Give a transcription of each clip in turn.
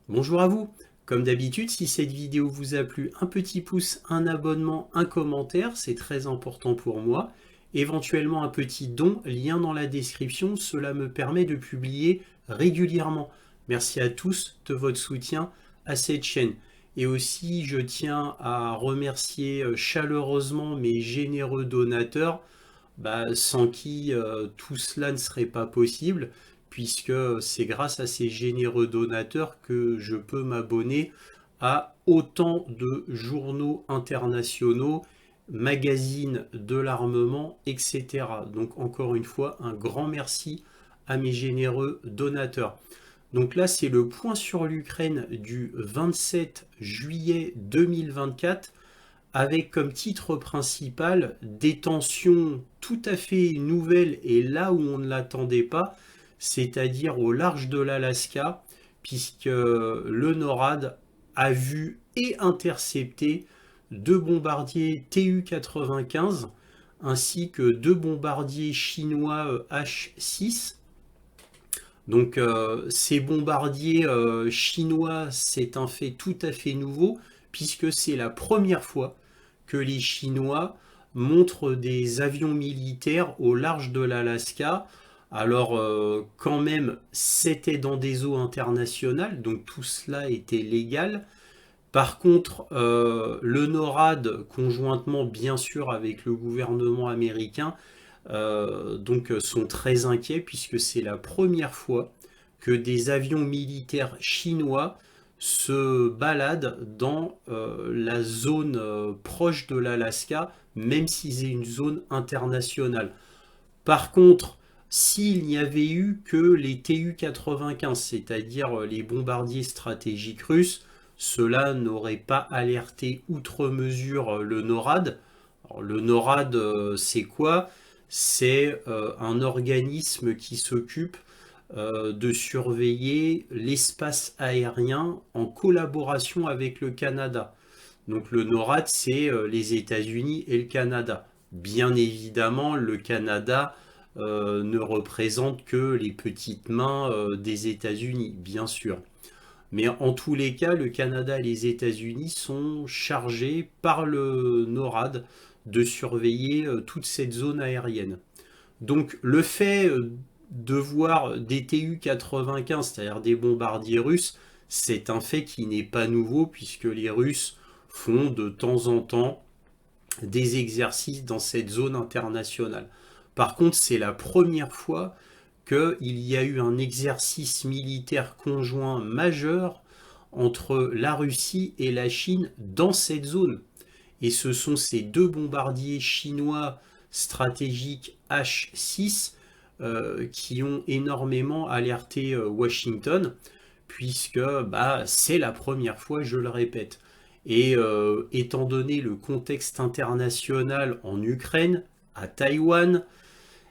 Bonjour à vous. Comme d'habitude, si cette vidéo vous a plu, un petit pouce, un abonnement, un commentaire, c'est très important pour moi. Éventuellement un petit don, lien dans la description, cela me permet de publier régulièrement. Merci à tous de votre soutien à cette chaîne. Et aussi, je tiens à remercier chaleureusement mes généreux donateurs, sans qui tout cela ne serait pas possible, puisque c'est grâce à ces généreux donateurs que je peux m'abonner à autant de journaux internationaux, magazines de l'armement, etc. Donc encore une fois, un grand merci à mes généreux donateurs. Donc là, c'est le point sur l'Ukraine du 27 juillet 2024 avec comme titre principal des tensions tout à fait nouvelles et là où on ne l'attendait pas, c'est-à-dire au large de l'Alaska, puisque le NORAD a vu et intercepté deux bombardiers Tu-95 ainsi que deux bombardiers chinois H-6. Donc ces bombardiers chinois, c'est un fait tout à fait nouveau, puisque c'est la première fois que les Chinois montrent des avions militaires au large de l'Alaska. Alors quand même, c'était dans des eaux internationales, donc tout cela était légal. Par contre, le NORAD, conjointement bien sûr avec le gouvernement américain, sont très inquiets puisque c'est la première fois que des avions militaires chinois se baladent dans la zone proche de l'Alaska, même si c'est une zone internationale. Par contre, s'il n'y avait eu que les Tu-95, c'est-à-dire les bombardiers stratégiques russes, cela n'aurait pas alerté outre mesure le NORAD. Alors, le NORAD, c'est quoi? C'est un organisme qui s'occupe de surveiller l'espace aérien en collaboration avec le Canada. Donc le NORAD, c'est les États-Unis et le Canada. Bien évidemment, le Canada ne représente que les petites mains des États-Unis, bien sûr. Mais en tous les cas, le Canada et les États-Unis sont chargés par le NORAD de surveiller toute cette zone aérienne. Donc le fait de voir des Tu-95, c'est-à-dire des bombardiers russes, c'est un fait qui n'est pas nouveau puisque les Russes font de temps en temps des exercices dans cette zone internationale. Par contre, c'est la première fois qu'il y a eu un exercice militaire conjoint majeur entre la Russie et la Chine dans cette zone. Et ce sont ces deux bombardiers chinois stratégiques H-6 qui ont énormément alerté Washington, puisque c'est la première fois, je le répète. Et étant donné le contexte international en Ukraine, à Taïwan,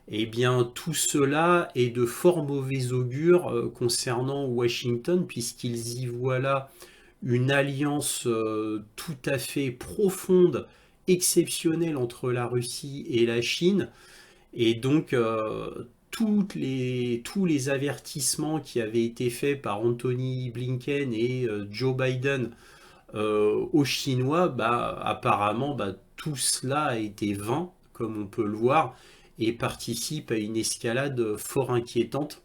eh bien tout cela est de fort mauvais augure concernant Washington, puisqu'ils y voient là une alliance tout à fait profonde, exceptionnelle entre la Russie et la Chine. Et donc, tous les avertissements qui avaient été faits par Anthony Blinken et Joe Biden aux Chinois, apparemment, tout cela a été vain, comme on peut le voir, et participe à une escalade fort inquiétante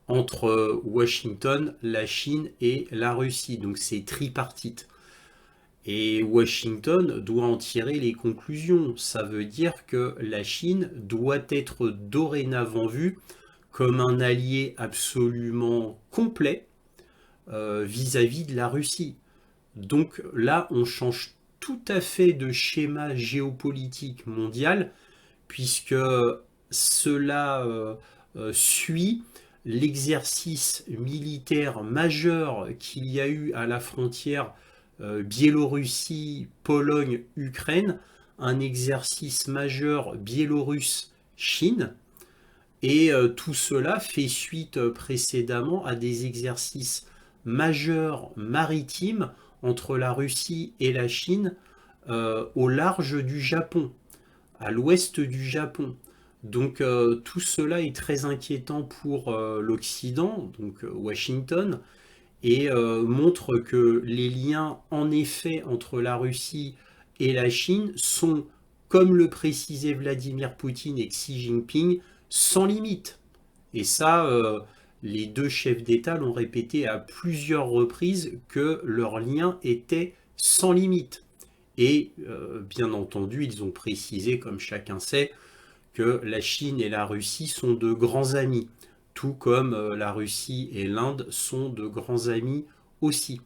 entre Washington, la Chine et la Russie. Donc c'est tripartite. Et Washington doit en tirer les conclusions. Ça veut dire que la Chine doit être dorénavant vue comme un allié absolument complet vis-à-vis de la Russie. Donc là, on change tout à fait de schéma géopolitique mondial, puisque cela suit l'exercice militaire majeur qu'il y a eu à la frontière Biélorussie, Pologne, Ukraine, un exercice majeur Biélorusse-Chine, et tout cela fait suite précédemment à des exercices majeurs maritimes entre la Russie et la Chine au large du Japon, à l'ouest du Japon. Donc tout cela est très inquiétant pour l'Occident, donc Washington, et montre que les liens en effet entre la Russie et la Chine sont, comme le précisait Vladimir Poutine et Xi Jinping, sans limite. Et ça, les deux chefs d'État l'ont répété à plusieurs reprises que leurs liens étaient sans limite. Et bien entendu, ils ont précisé, comme chacun sait, que la Chine et la Russie sont de grands amis, tout comme la Russie et l'Inde sont de grands amis aussi.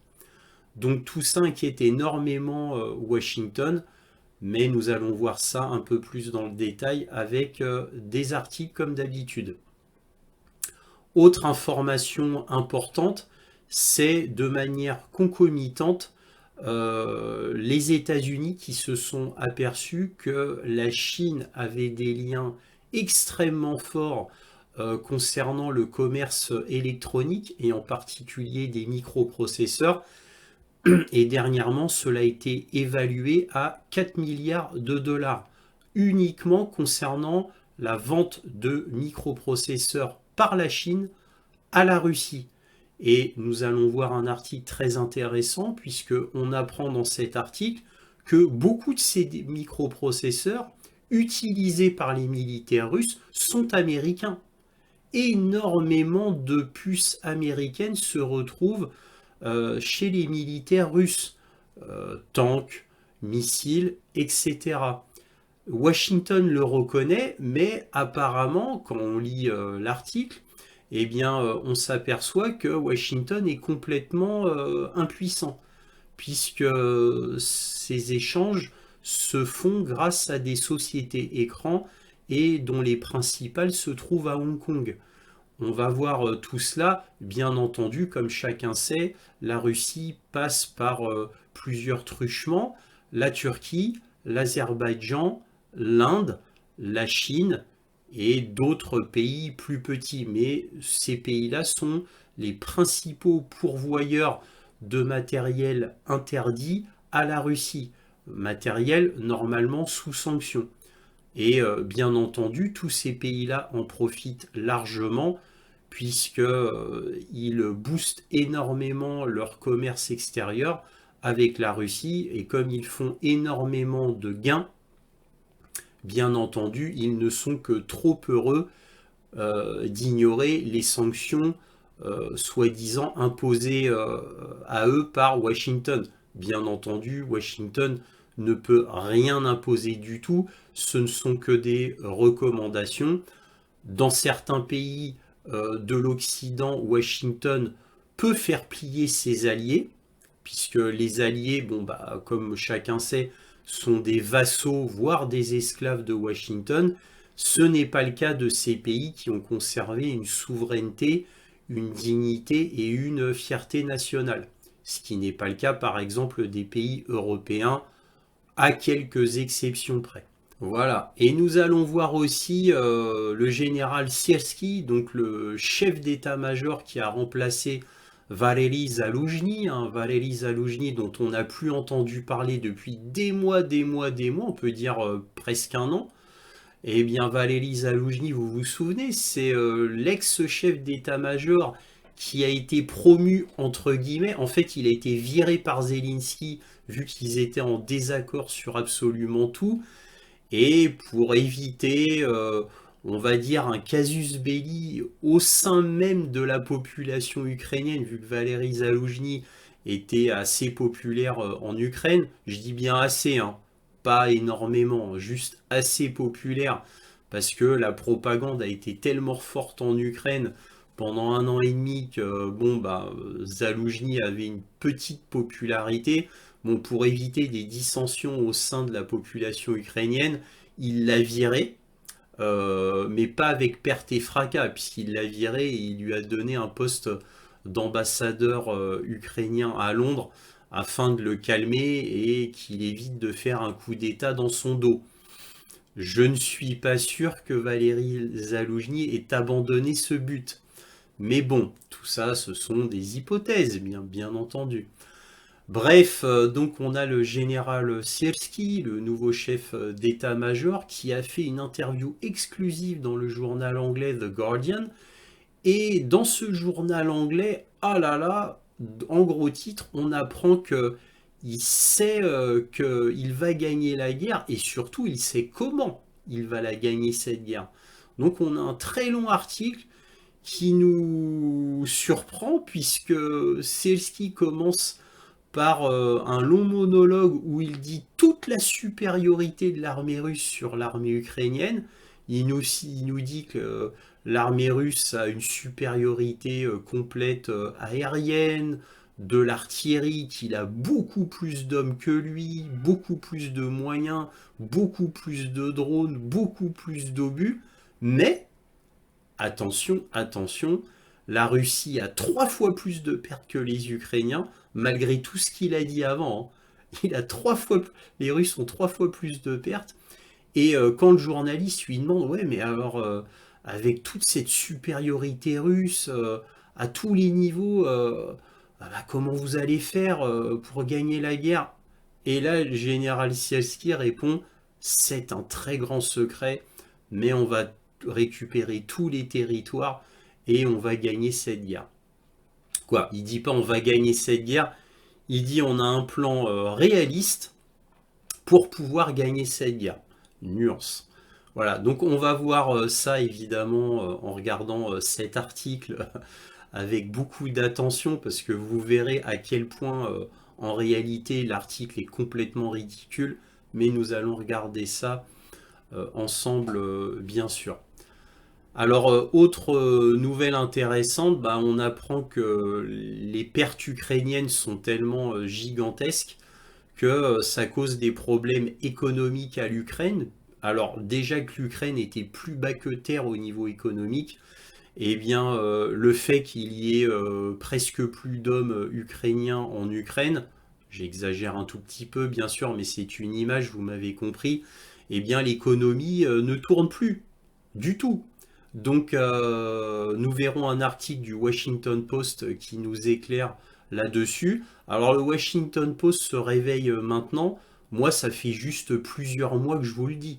Donc tout ça inquiète énormément Washington, mais nous allons voir ça un peu plus dans le détail avec des articles comme d'habitude. Autre information importante, c'est de manière concomitante les États-Unis qui se sont aperçus que la Chine avait des liens extrêmement forts concernant le commerce électronique et en particulier des microprocesseurs. Et dernièrement, cela a été évalué à 4 milliards de dollars uniquement concernant la vente de microprocesseurs par la Chine à la Russie. Et nous allons voir un article très intéressant puisqu'on apprend dans cet article que beaucoup de ces microprocesseurs utilisés par les militaires russes sont américains. Énormément de puces américaines se retrouvent chez les militaires russes, tanks, missiles, etc. Washington le reconnaît, mais apparemment, quand on lit l'article, eh bien, on s'aperçoit que Washington est complètement impuissant, puisque ces échanges se font grâce à des sociétés écrans et dont les principales se trouvent à Hong Kong. On va voir tout cela, bien entendu, comme chacun sait, la Russie passe par plusieurs truchements, la Turquie, l'Azerbaïdjan, l'Inde, la Chine et d'autres pays plus petits. Mais ces pays-là sont les principaux pourvoyeurs de matériel interdit à la Russie, matériel normalement sous sanction. Et bien entendu, tous ces pays-là en profitent largement puisqu'ils boostent énormément leur commerce extérieur avec la Russie et comme ils font énormément de gains, bien entendu, ils ne sont que trop heureux d'ignorer les sanctions soi-disant imposées à eux par Washington. Bien entendu, Washington ne peut rien imposer du tout, ce ne sont que des recommandations. Dans certains pays de l'Occident, Washington peut faire plier ses alliés, puisque les alliés, bon, bah, comme chacun sait, sont des vassaux, voire des esclaves de Washington. Ce n'est pas le cas de ces pays qui ont conservé une souveraineté, une dignité et une fierté nationale. Ce qui n'est pas le cas, par exemple, des pays européens, à quelques exceptions près. Voilà. Et nous allons voir aussi le général Sierski, donc le chef d'état-major qui a remplacé Valéry Zaloujny, Valéry Zaloujny dont on n'a plus entendu parler depuis des mois, on peut dire presque un an. Eh bien, Valéry Zaloujny, vous vous souvenez, c'est l'ex-chef d'état-major qui a été promu, entre guillemets. En fait, il a été viré par Zelensky, vu qu'ils étaient en désaccord sur absolument tout. Et pour éviter, on va dire, un casus belli au sein même de la population ukrainienne, vu que Valéry Zaloujny était assez populaire en Ukraine, je dis bien assez, hein, pas énormément, juste assez populaire, parce que la propagande a été tellement forte en Ukraine pendant un an et demi que bon bah Zaloujny avait une petite popularité. Bon, pour éviter des dissensions au sein de la population ukrainienne, il l'a viré, mais pas avec perte et fracas, puisqu'il l'a viré et il lui a donné un poste d'ambassadeur ukrainien à Londres afin de le calmer et qu'il évite de faire un coup d'État dans son dos. Je ne suis pas sûr que Valéry Zaloujny ait abandonné ce but. Mais bon, tout ça, ce sont des hypothèses, bien entendu. Bref, donc on a le général Sierski, le nouveau chef d'état-major, qui a fait une interview exclusive dans le journal anglais The Guardian. Et dans ce journal anglais, ah là là, en gros titre, on apprend que il sait qu'il va gagner la guerre et surtout il sait comment il va la gagner cette guerre. Donc on a un très long article qui nous surprend puisque Selski commence par un long monologue où il dit toute la supériorité de l'armée russe sur l'armée ukrainienne. Il nous dit que l'armée russe a une supériorité complète aérienne, de l'artillerie, qu'il a beaucoup plus d'hommes que lui, beaucoup plus de moyens, beaucoup plus de drones, beaucoup plus d'obus. Mais, attention, attention, la Russie a 3 fois plus de pertes que les Ukrainiens, malgré tout ce qu'il a dit avant. Hein. Il a 3 fois, les Russes ont 3 fois plus de pertes. Et quand le journaliste lui demande, ouais, mais alors, avec toute cette supériorité russe à tous les niveaux, bah, comment vous allez faire pour gagner la guerre? Et là, le général Sielski répond, c'est un très grand secret, mais on va récupérer tous les territoires et on va gagner cette guerre. Quoi? Il dit pas on va gagner cette guerre, il dit on a un plan réaliste pour pouvoir gagner cette guerre. Nuance. Voilà, donc on va voir ça évidemment en regardant cet article avec beaucoup d'attention parce que vous verrez à quel point en réalité l'article est complètement ridicule, mais nous allons regarder ça ensemble bien sûr. Alors, autre nouvelle intéressante, bah, on apprend que les pertes ukrainiennes sont tellement gigantesques que ça cause des problèmes économiques à l'Ukraine. Alors déjà que l'Ukraine était plus bas que terre au niveau économique, eh bien le fait qu'il y ait presque plus d'hommes ukrainiens en Ukraine, j'exagère un tout petit peu bien sûr, mais c'est une image, vous m'avez compris, eh bien l'économie ne tourne plus du tout. Donc nous verrons un article du Washington Post qui nous éclaire là-dessus. Alors le Washington Post se réveille maintenant. Moi, ça fait juste plusieurs mois que je vous le dis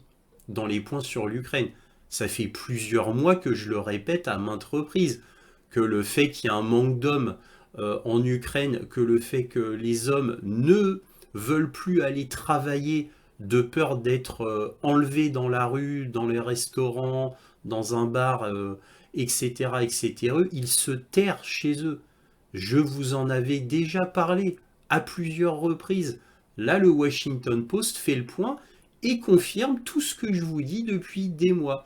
dans les points sur l'Ukraine. Ça fait plusieurs mois que je le répète à maintes reprises que le fait qu'il y ait un manque d'hommes en Ukraine, que le fait que les hommes ne veulent plus aller travailler de peur d'être enlevés dans la rue, dans les restaurants, dans un bar, etc., etc., ils se terrent chez eux. Je vous en avais déjà parlé à plusieurs reprises. Là, le Washington Post fait le point et confirme tout ce que je vous dis depuis des mois.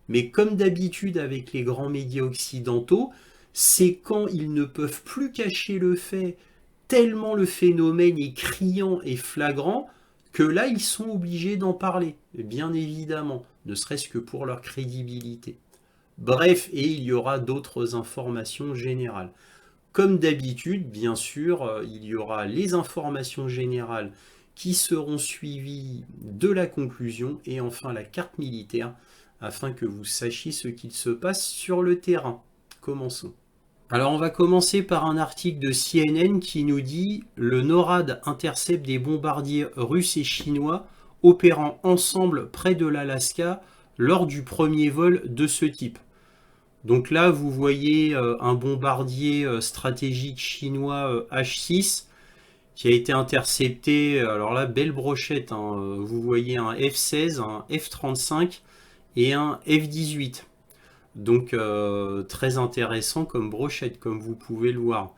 Mais comme d'habitude avec les grands médias occidentaux, c'est quand ils ne peuvent plus cacher le fait, tellement le phénomène est criant et flagrant, que là, ils sont obligés d'en parler, bien évidemment, ne serait-ce que pour leur crédibilité. Bref, et il y aura d'autres informations générales. Comme d'habitude, bien sûr, il y aura les informations générales qui seront suivies de la conclusion et enfin la carte militaire afin que vous sachiez ce qu'il se passe sur le terrain. Commençons. Alors on va commencer par un article de CNN qui nous dit « Le NORAD intercepte des bombardiers russes et chinois opérant ensemble près de l'Alaska lors du premier vol de ce type ». Donc là, vous voyez un bombardier stratégique chinois H-6 qui a été intercepté. Alors là, belle brochette. Hein, vous voyez un F-16, un F-35 et un F-18. Donc très intéressant comme brochette, comme vous pouvez le voir.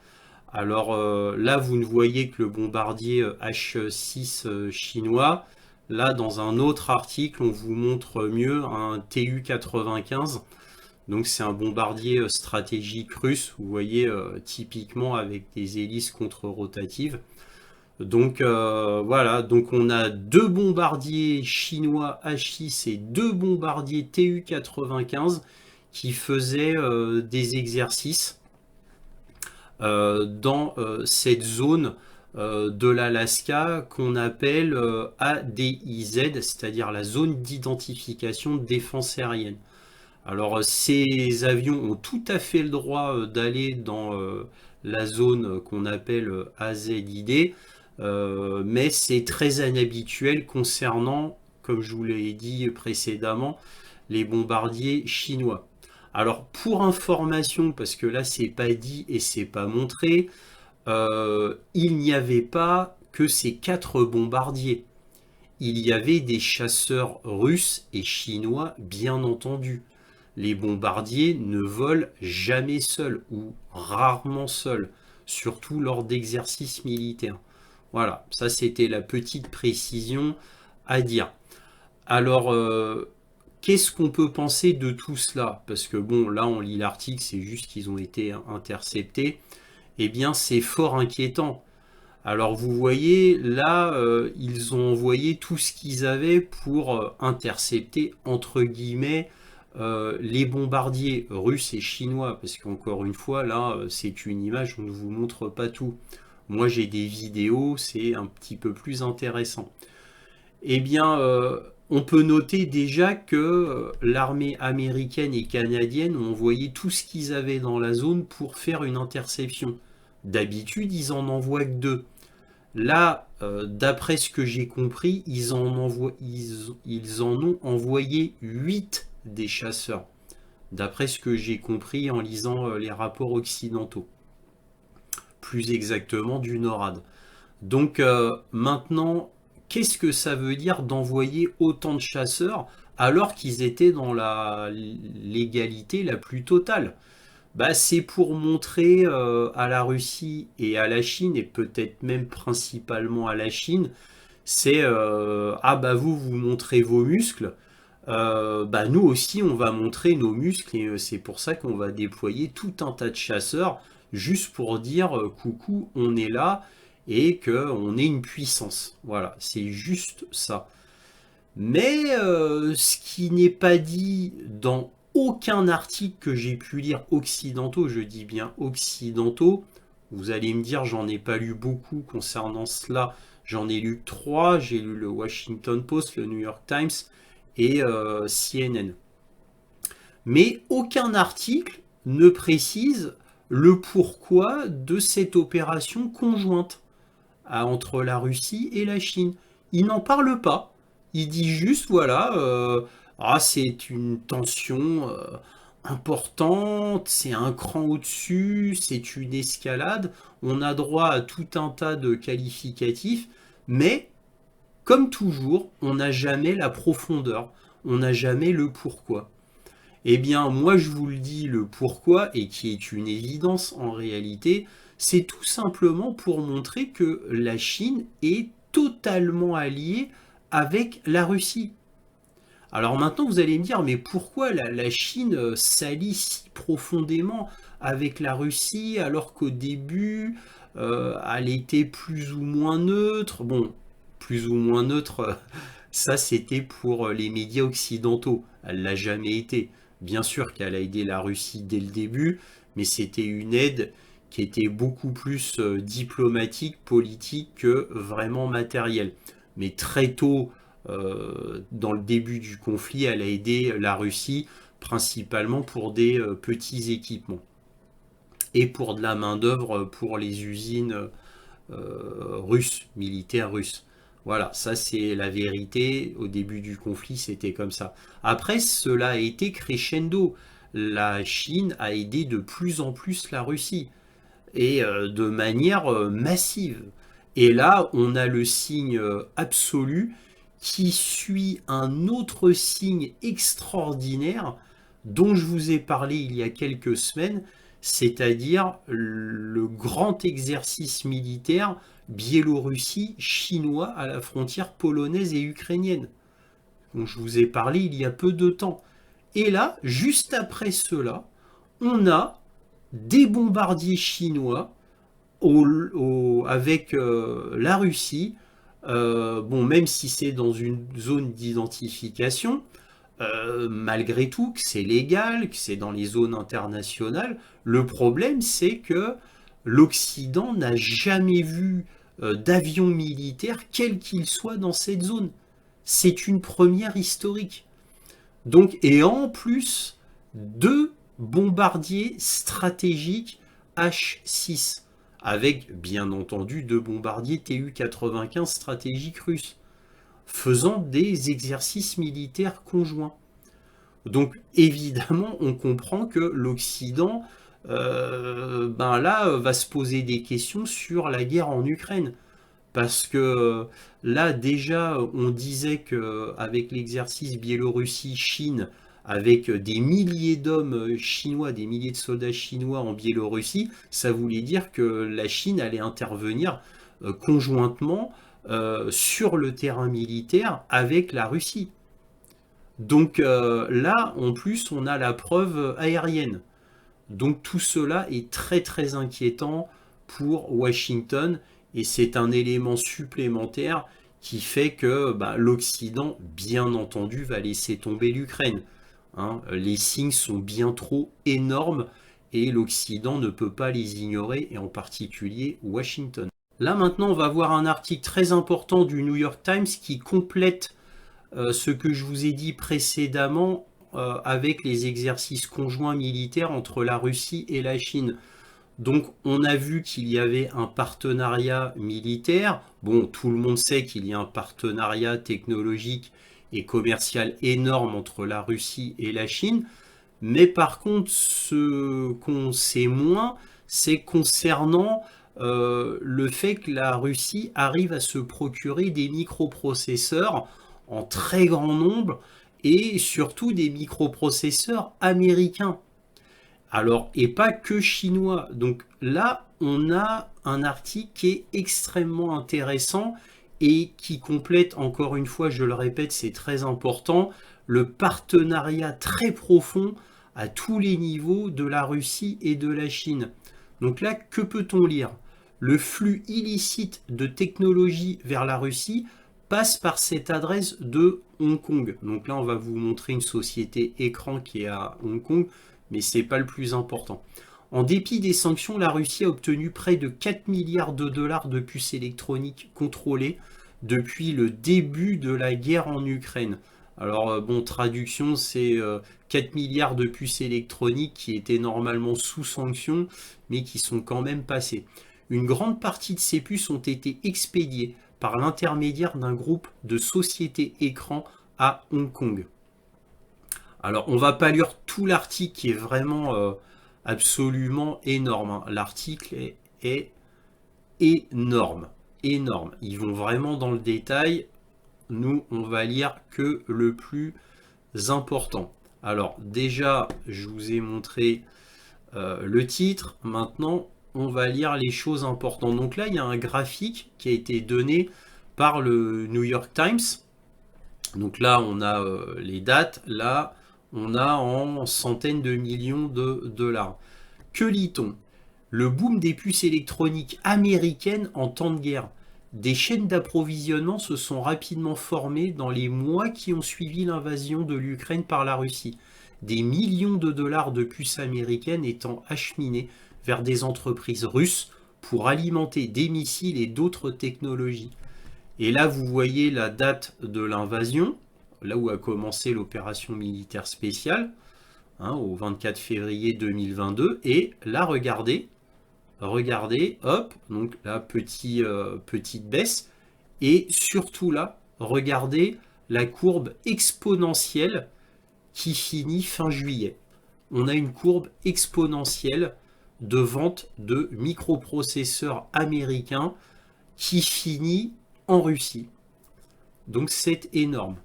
Alors là, vous ne voyez que le bombardier H-6 chinois. Là, dans un autre article, on vous montre mieux un Tu-95. Donc c'est un bombardier stratégique russe, vous voyez, typiquement avec des hélices contre-rotatives. Donc voilà, donc on a 2 bombardiers chinois H-6 et 2 bombardiers Tu-95 qui faisaient des exercices dans cette zone de l'Alaska qu'on appelle ADIZ, c'est-à-dire la zone d'identification de défense aérienne. Alors ces avions ont tout à fait le droit d'aller dans la zone qu'on appelle AZID, mais c'est très inhabituel concernant, comme je vous l'ai dit précédemment, les bombardiers chinois. Alors pour information, parce que là c'est pas dit et c'est pas montré, il n'y avait pas que ces 4 bombardiers. Il y avait des chasseurs russes et chinois, bien entendu. Les bombardiers ne volent jamais seuls ou rarement seuls, surtout lors d'exercices militaires. Voilà, ça c'était la petite précision à dire. Alors, qu'est-ce qu'on peut penser de tout cela? Parce que bon, là on lit l'article, c'est juste qu'ils ont été interceptés. Eh bien, c'est fort inquiétant. Alors vous voyez, là, ils ont envoyé tout ce qu'ils avaient pour intercepter, entre guillemets, les bombardiers russes et chinois. Parce qu'encore une fois, là, c'est une image, on ne vous montre pas tout. Moi, j'ai des vidéos, c'est un petit peu plus intéressant. Eh bien, on peut noter déjà que l'armée américaine et canadienne ont envoyé tout ce qu'ils avaient dans la zone pour faire une interception. D'habitude, ils en envoient que 2. Là, d'après ce que j'ai compris, ils en ont envoyé 8 des chasseurs. D'après ce que j'ai compris en lisant les rapports occidentaux. Plus exactement du NORAD. Donc maintenant, qu'est-ce que ça veut dire d'envoyer autant de chasseurs alors qu'ils étaient dans la légalité la plus totale? Bah, c'est pour montrer à la Russie et à la Chine, et peut-être même principalement à la Chine, c'est ah bah vous montrez vos muscles, bah nous aussi on va montrer nos muscles, et c'est pour ça qu'on va déployer tout un tas de chasseurs juste pour dire coucou, on est là et qu'on est une puissance. Voilà, c'est juste ça. Mais ce qui n'est pas dit dans aucun article que j'ai pu lire occidentaux, je dis bien occidentaux, vous allez me dire j'en ai pas lu beaucoup concernant cela, j'en ai lu 3, j'ai lu le Washington Post, le New York Times et CNN. Mais aucun article ne précise le pourquoi de cette opération conjointe entre la Russie et la Chine. Il n'en parle pas. Il dit juste, voilà, c'est une tension importante, c'est un cran au-dessus, c'est une escalade. On a droit à tout un tas de qualificatifs, mais comme toujours, on n'a jamais la profondeur, on n'a jamais le pourquoi. Eh bien, moi, je vous le dis, le pourquoi, et qui est une évidence en réalité, c'est tout simplement pour montrer que la Chine est totalement alliée avec la Russie. Alors maintenant, vous allez me dire, mais pourquoi la Chine s'allie si profondément avec la Russie alors qu'au début, elle était plus ou moins neutre? Bon, plus ou moins neutre, ça c'était pour les médias occidentaux. Elle l'a jamais été. Bien sûr qu'elle a aidé la Russie dès le début, mais c'était une aide qui était beaucoup plus diplomatique, politique que vraiment matérielle. Mais très tôt, dans le début du conflit, elle a aidé la Russie principalement pour des petits équipements et pour de la main-d'œuvre pour les usines russes, militaires russes. Voilà, ça c'est la vérité. Au début du conflit, c'était comme ça. Après, cela a été crescendo. La Chine a aidé de plus en plus la Russie et de manière massive. Et là, on a le signe absolu qui suit un autre signe extraordinaire dont je vous ai parlé il y a quelques semaines, c'est-à-dire le grand exercice militaire Biélorussie-chinois à la frontière polonaise et ukrainienne, dont je vous ai parlé il y a peu de temps. Et là, juste après cela, on a des bombardiers chinois avec la Russie. Bon, même si c'est dans une zone d'identification, malgré tout, que c'est légal, que c'est dans les zones internationales, le problème c'est que l'Occident n'a jamais vu d'avion militaire, quel qu'il soit, dans cette zone. C'est une première historique. Donc, et en plus, 2 bombardiers stratégiques H-6, avec bien entendu 2 bombardiers Tu-95 stratégiques russes, faisant des exercices militaires conjoints. Donc évidemment, on comprend que l'Occident ben là, va se poser des questions sur la guerre en Ukraine. Parce que là, déjà, on disait qu'avec l'exercice Biélorussie-Chine, avec des milliers d'hommes chinois, des milliers de soldats chinois en Biélorussie, ça voulait dire que la Chine allait intervenir conjointement sur le terrain militaire avec la Russie. Donc là, en plus, on a la preuve aérienne. Donc tout cela est très très inquiétant pour Washington et c'est un élément supplémentaire qui fait que bah, l'Occident, bien entendu, va laisser tomber l'Ukraine. Hein. Les signes sont bien trop énormes et l'Occident ne peut pas les ignorer, et en particulier Washington. Là maintenant, on va voir un article très important du New York Times qui complète ce que je vous ai dit précédemment avec les exercices conjoints militaires entre la Russie et la Chine. Donc on a vu qu'il y avait un partenariat militaire. Bon, tout le monde sait qu'il y a un partenariat technologique et commercial énorme entre la Russie et la Chine. Mais par contre, ce qu'on sait moins, c'est concernant le fait que la Russie arrive à se procurer des microprocesseurs en très grand nombre et surtout des microprocesseurs américains. Alors, et pas que chinois. Donc là, on a un article qui est extrêmement intéressant et qui complète, encore une fois, je le répète, c'est très important, le partenariat très profond à tous les niveaux de la Russie et de la Chine. Donc là, que peut-on lire? Le flux illicite de technologie vers la Russie passe par cette adresse de Hong Kong. Donc là, on va vous montrer une société écran qui est à Hong Kong, mais ce n'est pas le plus important. En dépit des sanctions, la Russie a obtenu près de 4 milliards de dollars de puces électroniques contrôlées depuis le début de la guerre en Ukraine. Alors, bon, traduction, c'est 4 milliards de puces électroniques qui étaient normalement sous sanctions, mais qui sont quand même passées. Une grande partie de ces puces ont été expédiées par l'intermédiaire d'un groupe de sociétés écrans à Hong Kong. Alors, on va pas lire tout l'article qui est vraiment absolument énorme. Hein. L'article est énorme, énorme. Ils vont vraiment dans le détail. Nous, on va lire que le plus important. Alors, déjà, je vous ai montré le titre. Maintenant, on va lire les choses importantes. Donc là, il y a un graphique qui a été donné par le New York Times. Donc là, on a les dates. Là, on a en centaines de millions de dollars. Que lit-on? Le boom des puces électroniques américaines en temps de guerre. Des chaînes d'approvisionnement se sont rapidement formées dans les mois qui ont suivi l'invasion de l'Ukraine par la Russie. Des millions de dollars de puces américaines étant acheminés vers des entreprises russes pour alimenter des missiles et d'autres technologies. Et là, vous voyez la date de l'invasion, là où a commencé l'opération militaire spéciale, hein, au 24 février 2022. Et là, regardez, hop, donc là, petite baisse. Et surtout là, regardez la courbe exponentielle qui finit fin juillet. On a une courbe exponentielle de vente de microprocesseurs américains qui finit en Russie. Donc c'est énorme.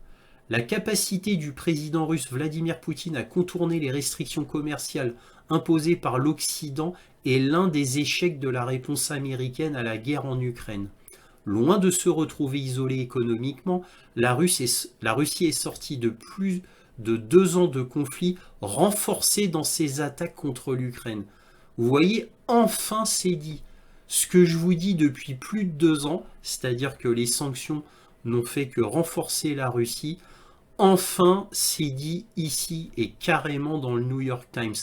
La capacité du président russe Vladimir Poutine à contourner les restrictions commerciales imposées par l'Occident est l'un des échecs de la réponse américaine à la guerre en Ukraine. Loin de se retrouver isolée économiquement, la Russie est sortie de plus de 2 ans de conflit renforcée dans ses attaques contre l'Ukraine. Vous voyez, enfin c'est dit. Ce que je vous dis depuis plus de 2 ans, c'est-à-dire que les sanctions n'ont fait que renforcer la Russie, enfin c'est dit ici et carrément dans le New York Times.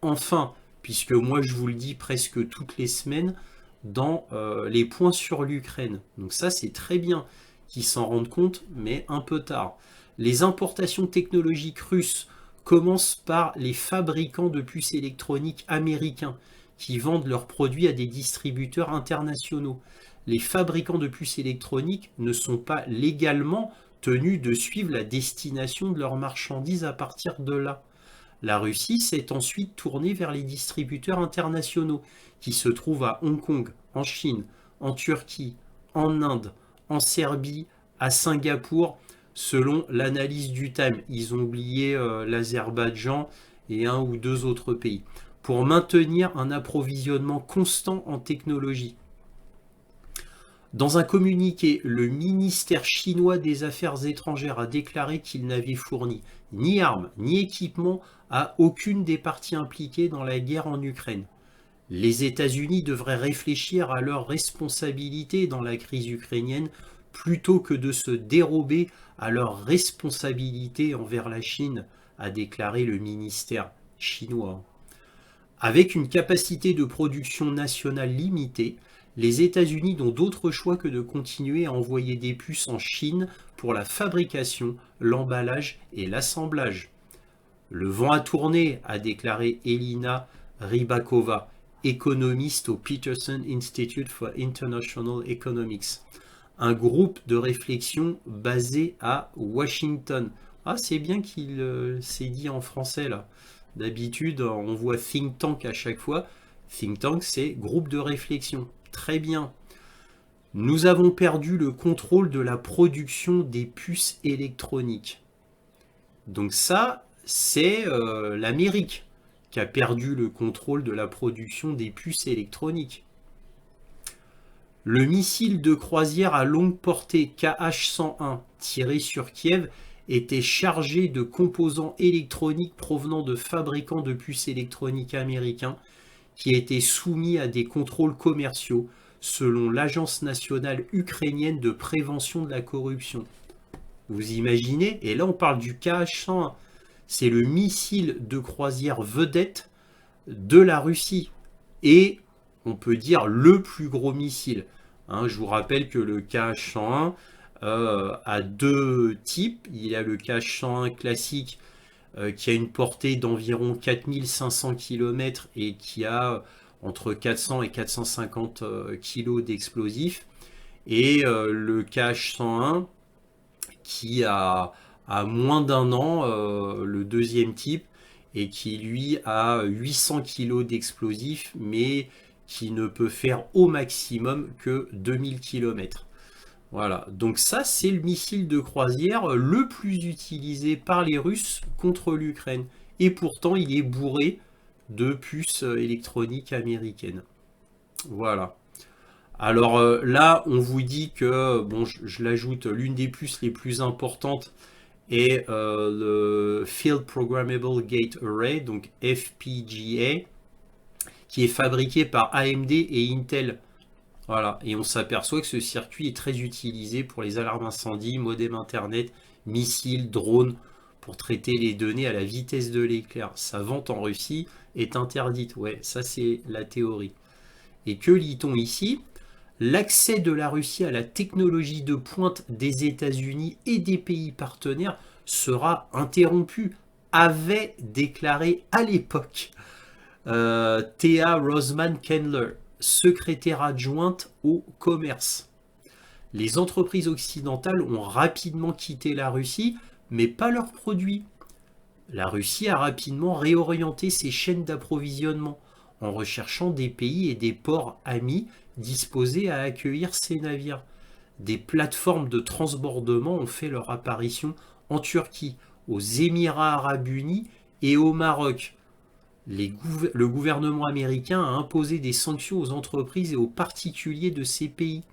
Enfin, puisque moi je vous le dis presque toutes les semaines dans les points sur l'Ukraine. Donc ça c'est très bien qu'ils s'en rendent compte, mais un peu tard. Les importations technologiques russes commencent par les fabricants de puces électroniques américains qui vendent leurs produits à des distributeurs internationaux. Les fabricants de puces électroniques ne sont pas légalement tenus de suivre la destination de leurs marchandises à partir de là. La Russie s'est ensuite tournée vers les distributeurs internationaux qui se trouvent à Hong Kong, en Chine, en Turquie, en Inde, en Serbie, à Singapour, selon l'analyse du Time. Ils ont oublié l'Azerbaïdjan et un ou deux autres pays, pour maintenir un approvisionnement constant en technologie. Dans un communiqué, le ministère chinois des Affaires étrangères a déclaré qu'il n'avait fourni ni armes ni équipements à aucune des parties impliquées dans la guerre en Ukraine. Les États-Unis devraient réfléchir à leurs responsabilités dans la crise ukrainienne plutôt que de se dérober à leurs responsabilités envers la Chine, a déclaré le ministère chinois. Avec une capacité de production nationale limitée, les États-Unis n'ont d'autre choix que de continuer à envoyer des puces en Chine pour la fabrication, l'emballage et l'assemblage. Le vent a tourné, a déclaré Elina Rybakova, économiste au Peterson Institute for International Economics, un groupe de réflexion basé à Washington. Ah, c'est bien qu'il s'est dit en français là. D'habitude, on voit think tank à chaque fois. Think tank, c'est groupe de réflexion. Très bien. Nous avons perdu le contrôle de la production des puces électroniques. Donc ça, c'est l'Amérique qui a perdu le contrôle de la production des puces électroniques. Le missile de croisière à longue portée KH-101 tiré sur Kiev était chargé de composants électroniques provenant de fabricants de puces électroniques américains qui étaient soumis à des contrôles commerciaux selon l'Agence nationale ukrainienne de prévention de la corruption. Vous imaginez? Et là on parle du KH-101. C'est le missile de croisière vedette de la Russie. Et on peut dire le plus gros missile. Je vous rappelle que le KH-101 a deux types. Il y a le KH-101 classique qui a une portée d'environ 4500 km et qui a entre 400 et 450 kg d'explosifs. Et le KH-101 qui a moins d'un an, le deuxième type, et qui lui a 800 kg d'explosifs, mais qui ne peut faire au maximum que 2000 km. Voilà, donc ça c'est le missile de croisière le plus utilisé par les Russes contre l'Ukraine. Et pourtant il est bourré de puces électroniques américaines. Voilà. Alors là on vous dit que, bon je l'ajoute, l'une des puces les plus importantes est le Field Programmable Gate Array, donc FPGA, qui est fabriqué par AMD et Intel. Voilà, et on s'aperçoit que ce circuit est très utilisé pour les alarmes incendie, modem internet, missiles, drones, pour traiter les données à la vitesse de l'éclair. Sa vente en Russie est interdite. Ouais, ça c'est la théorie. Et que lit-on ici? L'accès de la Russie à la technologie de pointe des États-Unis et des pays partenaires sera interrompu, avait déclaré à l'époque Thea Rosman-Kendler, secrétaire adjointe au commerce. Les entreprises occidentales ont rapidement quitté la Russie, mais pas leurs produits. La Russie a rapidement réorienté ses chaînes d'approvisionnement en recherchant des pays et des ports amis disposés à accueillir ces navires. Des plateformes de transbordement ont fait leur apparition en Turquie, aux Émirats arabes unis et au Maroc. Le gouvernement américain a imposé des sanctions aux entreprises et aux particuliers de ces pays.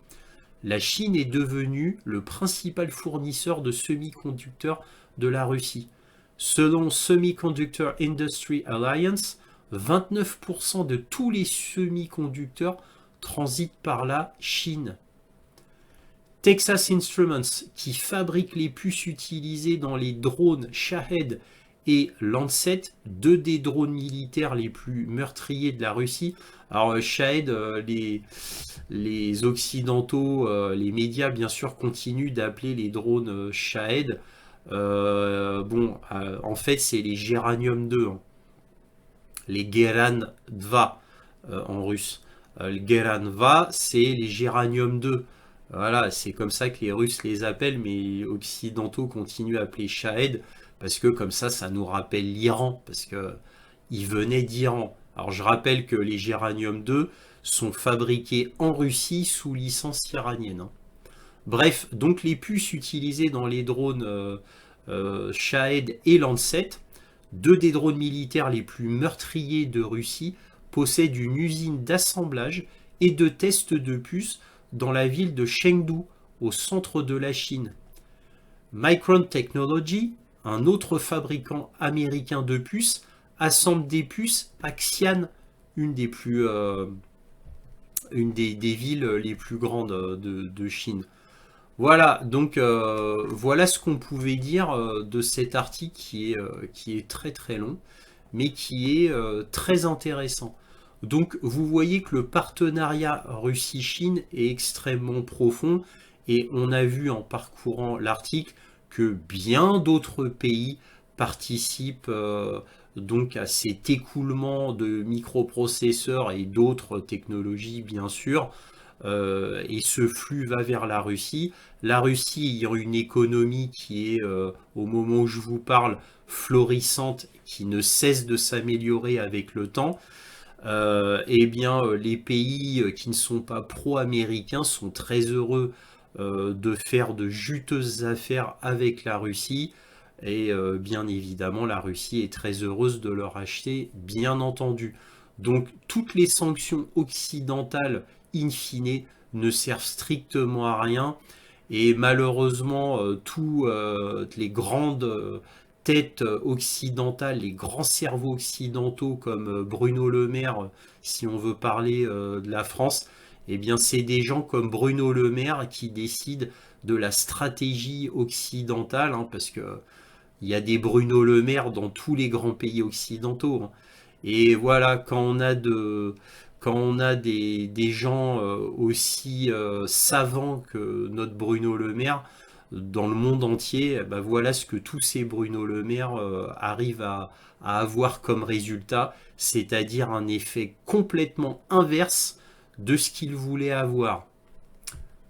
La Chine est devenue le principal fournisseur de semi-conducteurs de la Russie. Selon Semiconductor Industry Alliance, 29% de tous les semi-conducteurs transitent par la Chine. Texas Instruments, qui fabrique les puces utilisées dans les drones Shahed et Lancet, deux des drones militaires les plus meurtriers de la Russie. Alors Shahed, les occidentaux, les médias bien sûr continuent d'appeler les drones Shahed. En fait c'est les Geranium 2, les Geran 2 en russe. Le Geran 2 c'est les Geranium 2. Voilà, c'est comme ça que les Russes les appellent, mais les occidentaux continuent à appeler Shahed parce que comme ça nous rappelle l'Iran, parce que il venait d'Iran. Alors je rappelle que les Géranium 2 sont fabriqués en Russie sous licence iranienne, hein. Bref, donc les puces utilisées dans les drones Shahed et Lancet, deux des drones militaires les plus meurtriers de Russie, possèdent une usine d'assemblage et de test de puces dans la ville de Chengdu, au centre de la Chine. Micron Technology, un autre fabricant américain de puces, assemble des puces à Xi'an, une des villes les plus grandes de Chine. Voilà, donc voilà ce qu'on pouvait dire de cet article qui est très très long, mais qui est très intéressant. Donc vous voyez que le partenariat Russie-Chine est extrêmement profond, et on a vu en parcourant l'article que bien d'autres pays participent donc à cet écoulement de microprocesseurs et d'autres technologies bien sûr, et ce flux va vers la Russie. La Russie a une économie qui est, au moment où je vous parle, florissante, qui ne cesse de s'améliorer avec le temps. Eh bien, les pays qui ne sont pas pro-américains sont très heureux de faire de juteuses affaires avec la Russie. Et bien évidemment, la Russie est très heureuse de leur acheter, bien entendu. Donc, toutes les sanctions occidentales, in fine, ne servent strictement à rien. Et malheureusement, toutes les grandes têtes occidentales, les grands cerveaux occidentaux comme Bruno Le Maire, si on veut parler de la France, eh bien c'est des gens comme Bruno Le Maire qui décident de la stratégie occidentale, hein, parce que il y a des Bruno Le Maire dans tous les grands pays occidentaux, hein. Et voilà, quand on a des gens aussi savants que notre Bruno Le Maire dans le monde entier, eh ben voilà ce que tous ces Bruno Le Maire arrivent à avoir comme résultat, c'est-à-dire un effet complètement inverse de ce qu'ils voulaient avoir.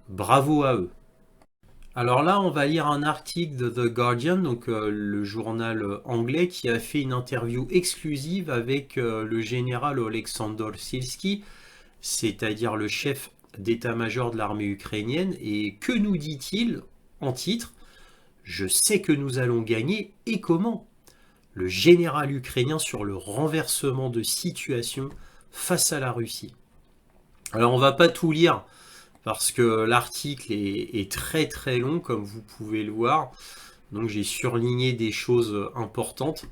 Bravo à eux. Alors là, on va lire un article de The Guardian, donc le journal anglais, qui a fait une interview exclusive avec le général Oleksandr Syrskyi, c'est-à-dire le chef d'état-major de l'armée ukrainienne. Et que nous dit-il en titre? Je sais que nous allons gagner, et comment? Le général ukrainien sur le renversement de situation face à la Russie. Alors on va pas tout lire, parce que l'article est très très long, comme vous pouvez le voir. Donc j'ai surligné des choses importantes.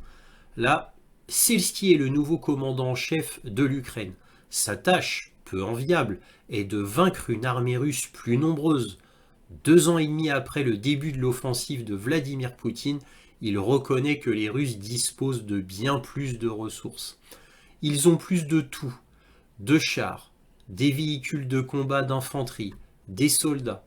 Là, Syrskyi est le nouveau commandant en chef de l'Ukraine. Sa tâche, peu enviable, est de vaincre une armée russe plus nombreuse. 2 ans et demi après le début de l'offensive de Vladimir Poutine, il reconnaît que les Russes disposent de bien plus de ressources. Ils ont plus de tout, de chars, des véhicules de combat d'infanterie, des soldats.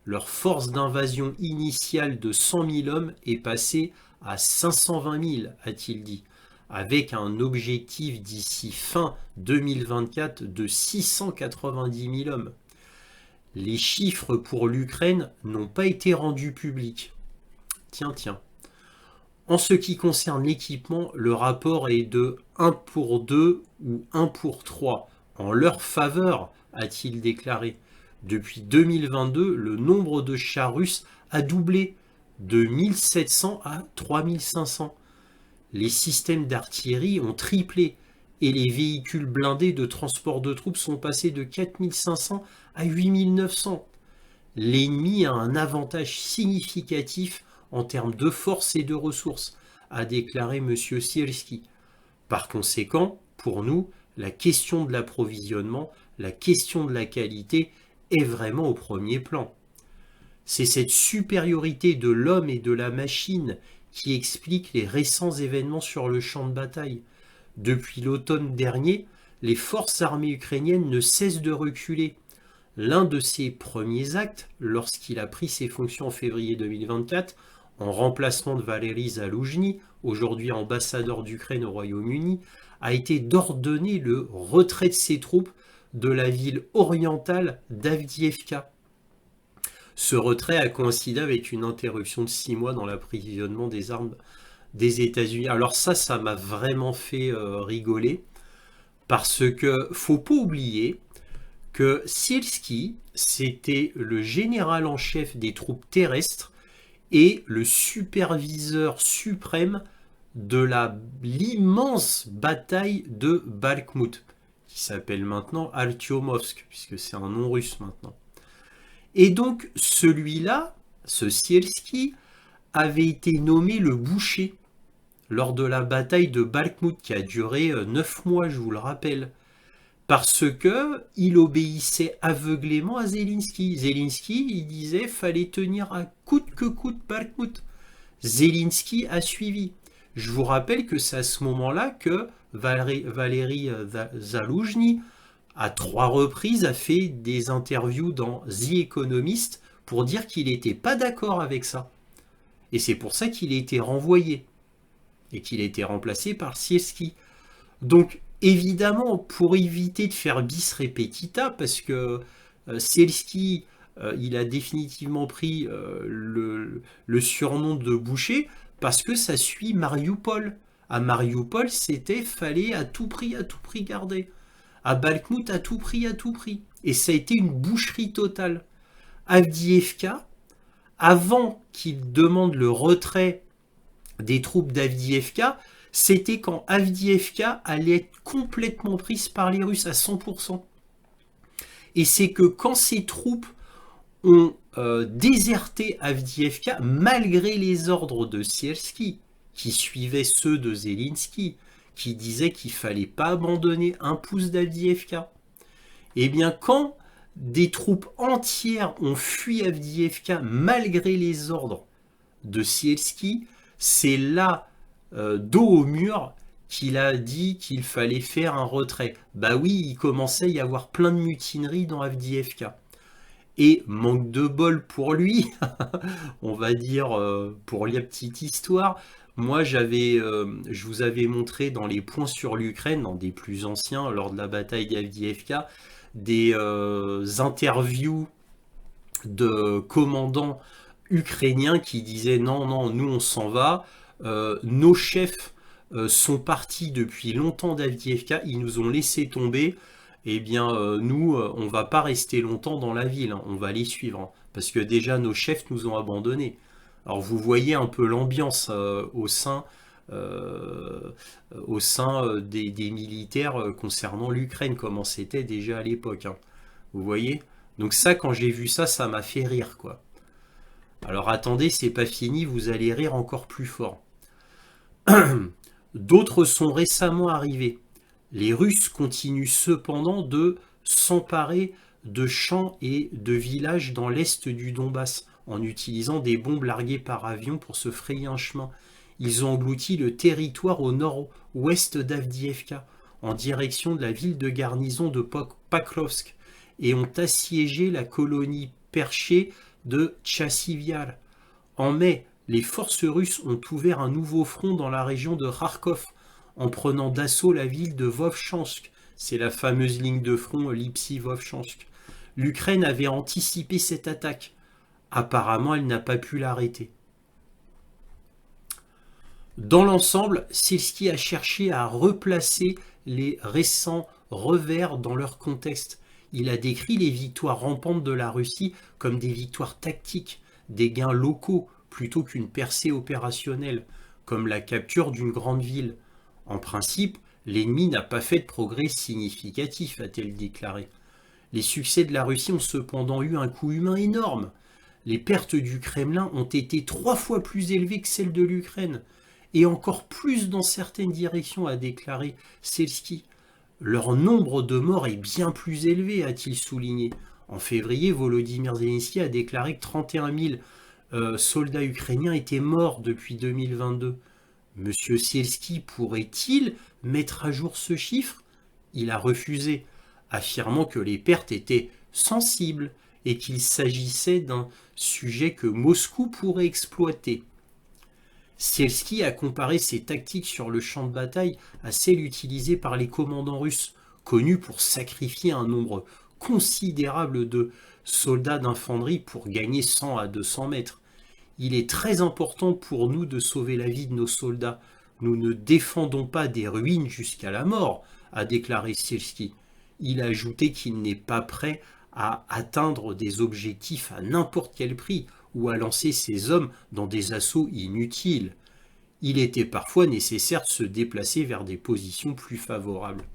Leur force d'invasion initiale de 100 000 hommes est passée à 520 000, a-t-il dit, avec un objectif d'ici fin 2024 de 690 000 hommes. Les chiffres pour l'Ukraine n'ont pas été rendus publics. Tiens, tiens. En ce qui concerne l'équipement, le rapport est de 1 pour 2 ou 1 pour 3. En leur faveur, a-t-il déclaré. Depuis 2022, le nombre de chars russes a doublé de 1700 à 3500. Les systèmes d'artillerie ont triplé et les véhicules blindés de transport de troupes sont passés de 4500 à 8900. L'ennemi a un avantage significatif en termes de force et de ressources, a déclaré M. Syrskyi. Par conséquent, pour nous, la question de l'approvisionnement, la question de la qualité est vraiment au premier plan. C'est cette supériorité de l'homme et de la machine qui explique les récents événements sur le champ de bataille. Depuis l'automne dernier, les forces armées ukrainiennes ne cessent de reculer. L'un de ses premiers actes, lorsqu'il a pris ses fonctions en février 2024, en remplacement de Valéry Zaloujny, aujourd'hui ambassadeur d'Ukraine au Royaume-Uni, a été d'ordonner le retrait de ses troupes de la ville orientale d'Avdiivka. Ce retrait a coïncidé avec une interruption de 6 mois dans l'approvisionnement des armes des États-Unis. Alors ça m'a vraiment fait rigoler, parce que faut pas oublier que Sierski, c'était le général en chef des troupes terrestres et le superviseur suprême de l'immense bataille de Bakhmout, qui s'appelle maintenant Artyomovsk, puisque c'est un nom russe maintenant. Et donc celui-là, ce Sierski, avait été nommé le boucher lors de la bataille de Bakhmout, qui a duré 9 mois, je vous le rappelle. Parce que il obéissait aveuglément à Zelensky. Zelensky, il disait fallait tenir à coûte que coûte Bakhmout. Zelensky a suivi. Je vous rappelle que c'est à ce moment-là que Valéry Zaloujny, à 3 reprises, a fait des interviews dans The Economist pour dire qu'il n'était pas d'accord avec ça. Et c'est pour ça qu'il a été renvoyé et qu'il a été remplacé par Sierski. Donc, évidemment, pour éviter de faire bis repetita, parce que Sierski, il a définitivement pris le surnom de boucher, parce que ça suit Mariupol. À Mariupol, c'était fallait à tout prix garder. À Bakhmout, à tout prix. Et ça a été une boucherie totale. Avdiivka, avant qu'il demande le retrait des troupes d'Avdiivka, c'était quand Avdiivka allait être complètement prise par les Russes à 100%. Et c'est que quand ces troupes ont déserté Avdiivka, malgré les ordres de Sierski, qui suivaient ceux de Zelensky, qui disaient qu'il ne fallait pas abandonner un pouce d'Avdiivka, et bien quand des troupes entières ont fui Avdiivka malgré les ordres de Sierski, c'est là, dos au mur, qu'il a dit qu'il fallait faire un retrait. Bah oui, il commençait à y avoir plein de mutineries dans Avdiivka. Et manque de bol pour lui, on va dire, pour la petite histoire, moi je vous avais montré dans les points sur l'Ukraine, dans des plus anciens, lors de la bataille d'Avdiivka, des interviews de commandants ukrainiens qui disaient non, nous on s'en va, nos chefs sont partis depuis longtemps d'Avdiivka, ils nous ont laissé tomber, eh bien nous on va pas rester longtemps dans la ville, hein, on va les suivre, hein, parce que déjà nos chefs nous ont abandonnés. Alors vous voyez un peu l'ambiance euh, au sein des militaires concernant l'Ukraine, comment c'était déjà à l'époque, hein. Vous voyez? Donc ça, quand j'ai vu ça, ça m'a fait rire, quoi. Alors attendez, c'est pas fini, vous allez rire encore plus fort. D'autres sont récemment arrivés. Les Russes continuent cependant de s'emparer de champs et de villages dans l'est du Donbass, en utilisant des bombes larguées par avion pour se frayer un chemin. Ils ont englouti le territoire au nord-ouest d'Avdiivka, en direction de la ville de garnison de Pakrovsk, et ont assiégé la colonie perchée de Tchassivial. En mai, les forces russes ont ouvert un nouveau front dans la région de Kharkov, en prenant d'assaut la ville de Vovchansk. C'est la fameuse ligne de front Lipsy-Vovchansk. L'Ukraine avait anticipé cette attaque. Apparemment, elle n'a pas pu l'arrêter. Dans l'ensemble, Sierski a cherché à replacer les récents revers dans leur contexte. Il a décrit les victoires rampantes de la Russie comme des victoires tactiques, des gains locaux plutôt qu'une percée opérationnelle, comme la capture d'une grande ville. En principe, l'ennemi n'a pas fait de progrès significatif, a-t-elle déclaré. Les succès de la Russie ont cependant eu un coût humain énorme. Les pertes du Kremlin ont été 3 fois plus élevées que celles de l'Ukraine, et encore plus dans certaines directions, a déclaré Sierski. Leur nombre de morts est bien plus élevé, a-t-il souligné. En février, Volodymyr Zelensky a déclaré que 31 000 soldats ukrainiens étaient morts depuis 2022. Monsieur Sierski pourrait-il mettre à jour ce chiffre? Il a refusé, affirmant que les pertes étaient sensibles et qu'il s'agissait d'un sujet que Moscou pourrait exploiter. Sierski a comparé ses tactiques sur le champ de bataille à celles utilisées par les commandants russes, connus pour sacrifier un nombre considérable de soldats d'infanterie pour gagner 100 à 200 mètres. Il est très important pour nous de sauver la vie de nos soldats. Nous ne défendons pas des ruines jusqu'à la mort, a déclaré Sierski. Il a ajouté qu'il n'est pas prêt à atteindre des objectifs à n'importe quel prix ou à lancer ses hommes dans des assauts inutiles. Il était parfois nécessaire de se déplacer vers des positions plus favorables.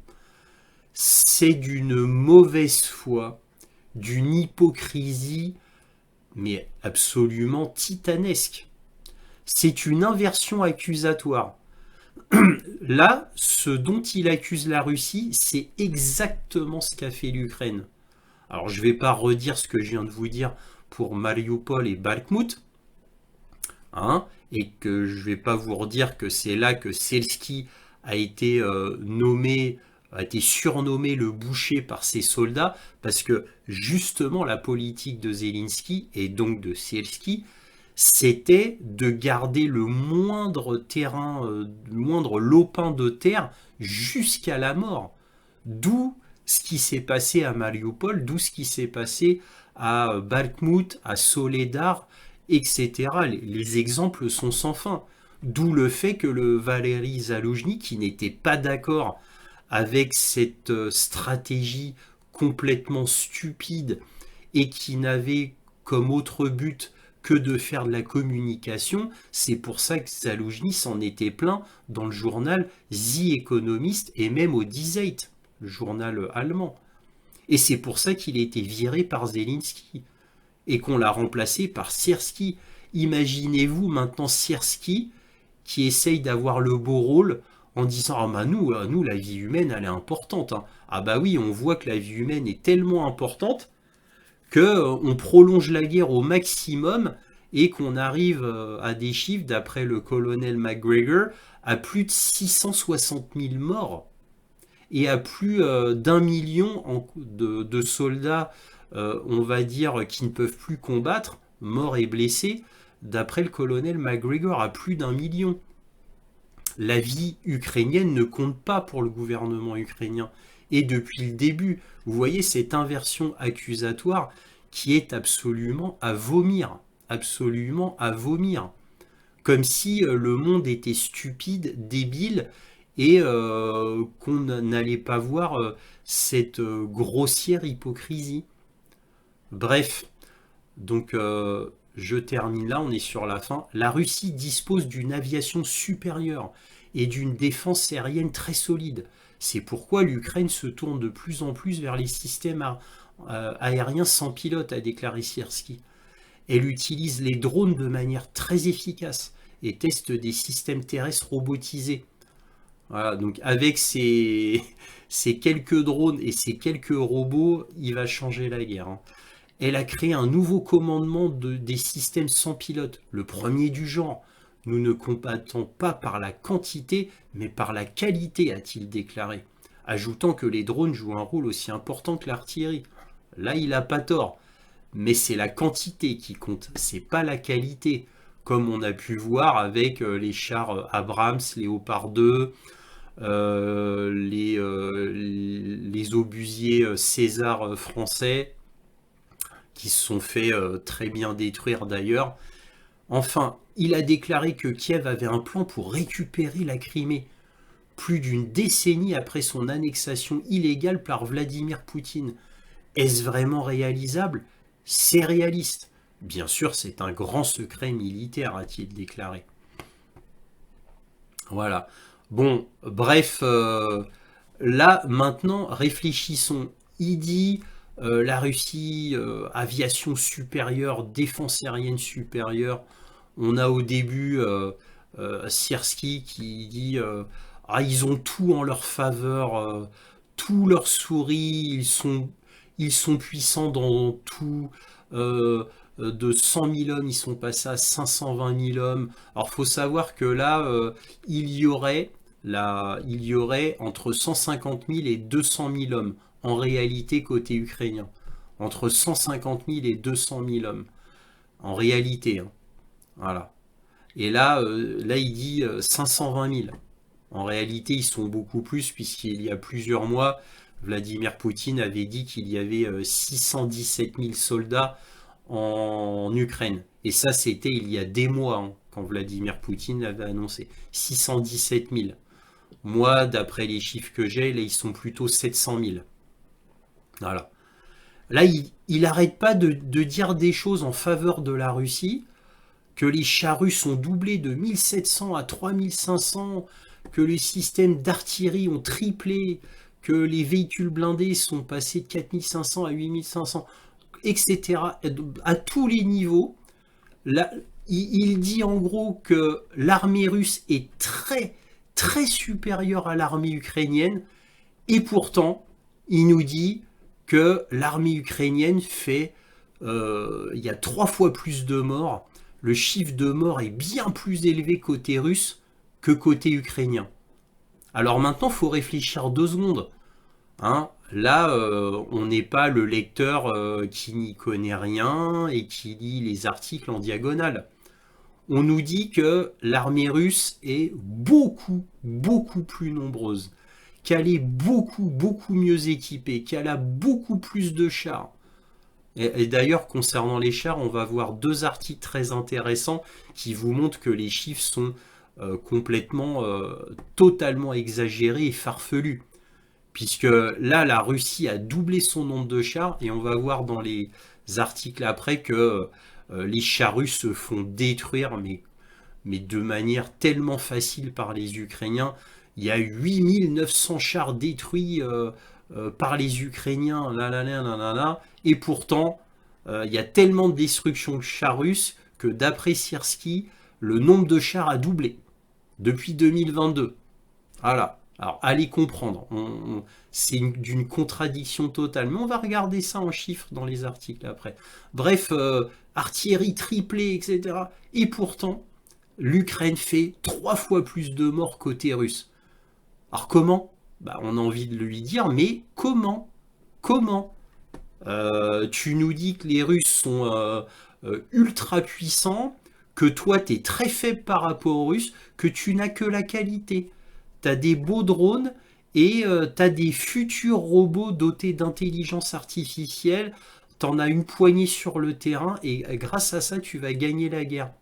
C'est d'une mauvaise foi, d'une hypocrisie, mais absolument titanesque. C'est une inversion accusatoire. Là, ce dont il accuse la Russie, c'est exactement ce qu'a fait l'Ukraine. Alors, je ne vais pas redire ce que je viens de vous dire pour Mariupol et Bakhmut, hein, et que je ne vais pas vous redire que c'est là que Selsky a été a été surnommé le boucher par ses soldats, parce que justement la politique de Zelensky et donc de Selsky, c'était de garder le moindre terrain, le moindre lopin de terre jusqu'à la mort. D'où ce qui s'est passé à Mariupol, d'où ce qui s'est passé à Bakhmut, à Soledar, etc. Les exemples sont sans fin. D'où le fait que le Valéry Zaloujny, qui n'était pas d'accord avec cette stratégie complètement stupide et qui n'avait comme autre but que de faire de la communication, c'est pour ça que Zaloujny s'en était plaint dans le journal The Economist et même au Die Zeit, le journal allemand. Et c'est pour ça qu'il a été viré par Zelensky et qu'on l'a remplacé par Sierski. Imaginez-vous maintenant Sierski qui essaye d'avoir le beau rôle en disant ah bah nous la vie humaine elle est importante, hein. Ah bah oui, on voit que la vie humaine est tellement importante que on prolonge la guerre au maximum et qu'on arrive à des chiffres d'après le colonel McGregor à plus de 660 000 morts et à plus d'1 million de soldats, on va dire, qui ne peuvent plus combattre, morts et blessés, d'après le colonel McGregor, à plus d'1 million. La vie ukrainienne ne compte pas pour le gouvernement ukrainien. Et depuis le début, vous voyez cette inversion accusatoire qui est absolument à vomir. Absolument à vomir. Comme si le monde était stupide, débile, et qu'on n'allait pas voir cette grossière hypocrisie. Bref, donc je termine là, on est sur la fin. La Russie dispose d'une aviation supérieure et d'une défense aérienne très solide. C'est pourquoi l'Ukraine se tourne de plus en plus vers les systèmes aériens sans pilote, a déclaré Sierski. Elle utilise les drones de manière très efficace et teste des systèmes terrestres robotisés. Voilà, donc avec ces quelques drones et ces quelques robots, il va changer la guerre, hein. Elle a créé un nouveau commandement des systèmes sans pilote, le premier du genre. Nous ne combattons pas par la quantité, mais par la qualité, a-t-il déclaré, ajoutant que les drones jouent un rôle aussi important que l'artillerie. Là, il n'a pas tort, mais c'est la quantité qui compte, c'est pas la qualité, comme on a pu voir avec les chars Abrams, Léopard 2, les obusiers César français, qui se sont fait très bien détruire d'ailleurs. Enfin, il a déclaré que Kiev avait un plan pour récupérer la Crimée, plus d'une décennie après son annexation illégale par Vladimir Poutine. Est-ce vraiment réalisable? C'est réaliste. Bien sûr, c'est un grand secret militaire, a-t-il déclaré. Voilà. Bon, bref, là, maintenant, réfléchissons. Il dit la Russie, aviation supérieure, défense aérienne supérieure. On a au début Sierski qui dit ah, ils ont tout en leur faveur, tout leur sourit, ils sont puissants dans tout. De 100 000 hommes, ils sont passés à 520 000 hommes. Alors, il faut savoir que là, il y aurait entre 150 000 et 200 000 hommes, en réalité, côté ukrainien. Entre 150 000 et 200 000 hommes, en réalité, hein. Voilà. Et là, il dit 520 000. En réalité, ils sont beaucoup plus, puisqu'il y a plusieurs mois, Vladimir Poutine avait dit qu'il y avait 617 000 soldats en Ukraine Et ça, c'était il y a des mois, hein, quand Vladimir Poutine l'avait annoncé. 617 000. Moi, d'après les chiffres que j'ai, là, ils sont plutôt 700 000. Voilà. Là, il n'arrête pas de dire des choses en faveur de la Russie, que les chars russes ont doublé de 1700 à 3500, que les systèmes d'artillerie ont triplé, que les véhicules blindés sont passés de 4500 à 8500, etc. À tous les niveaux. Là, il dit en gros que l'armée russe est très, très supérieure à l'armée ukrainienne, et pourtant, il nous dit que l'armée ukrainienne fait, il y a 3 fois plus de morts. Le chiffre de morts est bien plus élevé côté russe que côté ukrainien. Alors maintenant, il faut réfléchir 2 secondes. Hein. Là, on n'est pas le lecteur qui n'y connaît rien et qui lit les articles en diagonale. On nous dit que l'armée russe est beaucoup, beaucoup plus nombreuse, qu'elle est beaucoup, beaucoup mieux équipée, qu'elle a beaucoup plus de chars. Et d'ailleurs, concernant les chars, on va voir 2 articles très intéressants qui vous montrent que les chiffres sont complètement, totalement exagérés et farfelus. Puisque là, la Russie a doublé son nombre de chars, et on va voir dans les articles après que les chars russes se font détruire, mais de manière tellement facile par les Ukrainiens. Il y a 8900 chars détruits par les Ukrainiens, là, là, là, là, là, là. Et pourtant, il y a tellement de destruction de chars russes que d'après Sierski, le nombre de chars a doublé depuis 2022. Voilà. Alors, allez comprendre. C'est d'une contradiction totale. Mais on va regarder ça en chiffres dans les articles après. Bref, artillerie triplée, etc. Et pourtant, l'Ukraine fait 3 fois plus de morts côté russe. Alors comment? Bah, on a envie de lui dire, mais comment? Comment? Tu nous dis que les Russes sont ultra puissants, que toi, tu es très faible par rapport aux Russes, que tu n'as que la qualité. Tu as des beaux drones et tu as des futurs robots dotés d'intelligence artificielle. Tu en as une poignée sur le terrain et grâce à ça, tu vas gagner la guerre.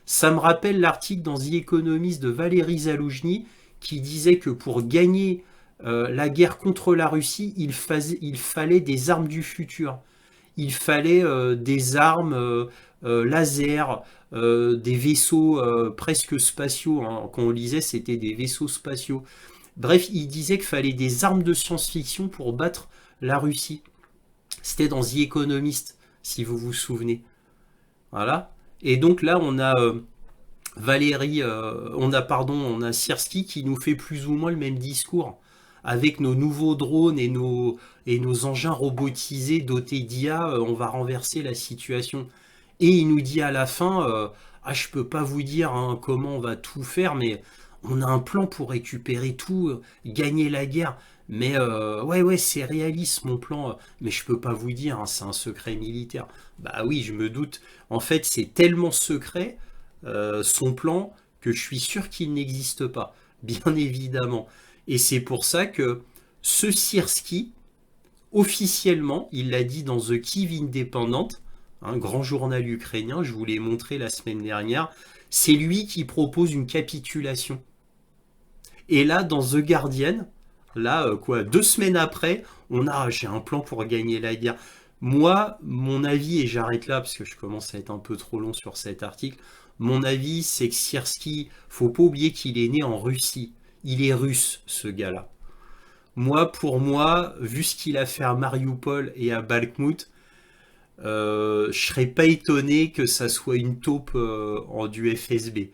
Ça me rappelle l'article dans The Economist de Valéry Zaloujny qui disait que pour gagner la guerre contre la Russie, il fallait des armes du futur. Il fallait des armes laser, des vaisseaux presque spatiaux. Hein. Quand on lisait, c'était des vaisseaux spatiaux. Bref, il disait qu'il fallait des armes de science-fiction pour battre la Russie. C'était dans The Economist, si vous vous souvenez. Voilà. Et donc là, on a on a Sierski qui nous fait plus ou moins le même discours. Avec nos nouveaux drones et nos engins robotisés dotés d'IA, on va renverser la situation. Et il nous dit à la fin, je peux pas vous dire hein, comment on va tout faire, mais on a un plan pour récupérer tout, gagner la guerre. Mais ouais, c'est réaliste mon plan, mais je peux pas vous dire, hein, c'est un secret militaire. Bah oui, je me doute. En fait, c'est tellement secret, son plan, que je suis sûr qu'il n'existe pas, bien évidemment. Et c'est pour ça que ce Sierski, officiellement, il l'a dit dans The Kyiv Independent, un grand journal ukrainien, je vous l'ai montré la semaine dernière, c'est lui qui propose une capitulation. Et là, dans The Guardian, là, 2 semaines après, j'ai un plan pour gagner la guerre. Moi, mon avis, et j'arrête là parce que je commence à être un peu trop long sur cet article, mon avis, c'est que Sierski, faut pas oublier qu'il est né en Russie. Il est russe, ce gars-là. Pour moi, vu ce qu'il a fait à Mariupol et à Bakhmout, je serais pas étonné que ça soit une taupe du FSB.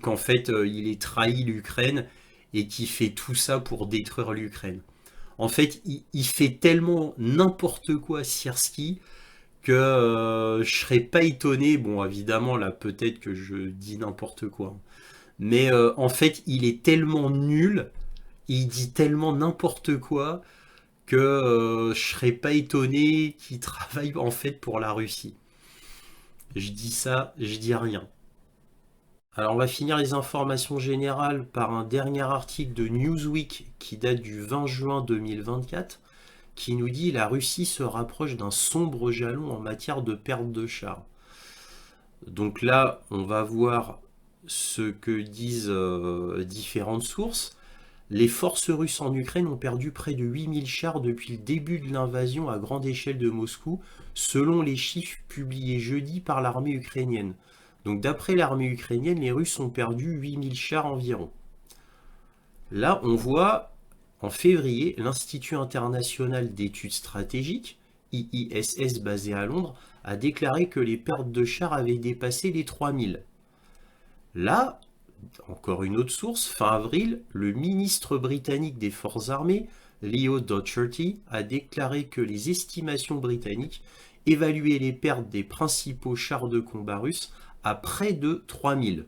Qu'en fait, il ait trahi l'Ukraine et qu'il fait tout ça pour détruire l'Ukraine. En fait, il fait tellement n'importe quoi, Sierski, que je serais pas étonné. Bon, évidemment, là, peut-être que je dis n'importe quoi. Mais en fait, il est tellement nul, il dit tellement n'importe quoi, que je serais pas étonné qu'il travaille en fait pour la Russie. Je dis ça, je dis rien. Alors on va finir les informations générales par un dernier article de Newsweek qui date du 20 juin 2024 qui nous dit la Russie se rapproche d'un sombre jalon en matière de perte de chars. Donc là, on va voir ce que disent différentes sources. Les forces russes en Ukraine ont perdu près de 8000 chars depuis le début de l'invasion à grande échelle de Moscou, selon les chiffres publiés jeudi par l'armée ukrainienne. Donc d'après l'armée ukrainienne, les Russes ont perdu 8000 chars environ. Là, on voit en février l'Institut international d'études stratégiques, IISS basé à Londres, a déclaré que les pertes de chars avaient dépassé les 3000. Là, encore une autre source, fin avril, le ministre britannique des Forces armées, Leo Docherty, a déclaré que les estimations britanniques évaluaient les pertes des principaux chars de combat russes à près de 3000.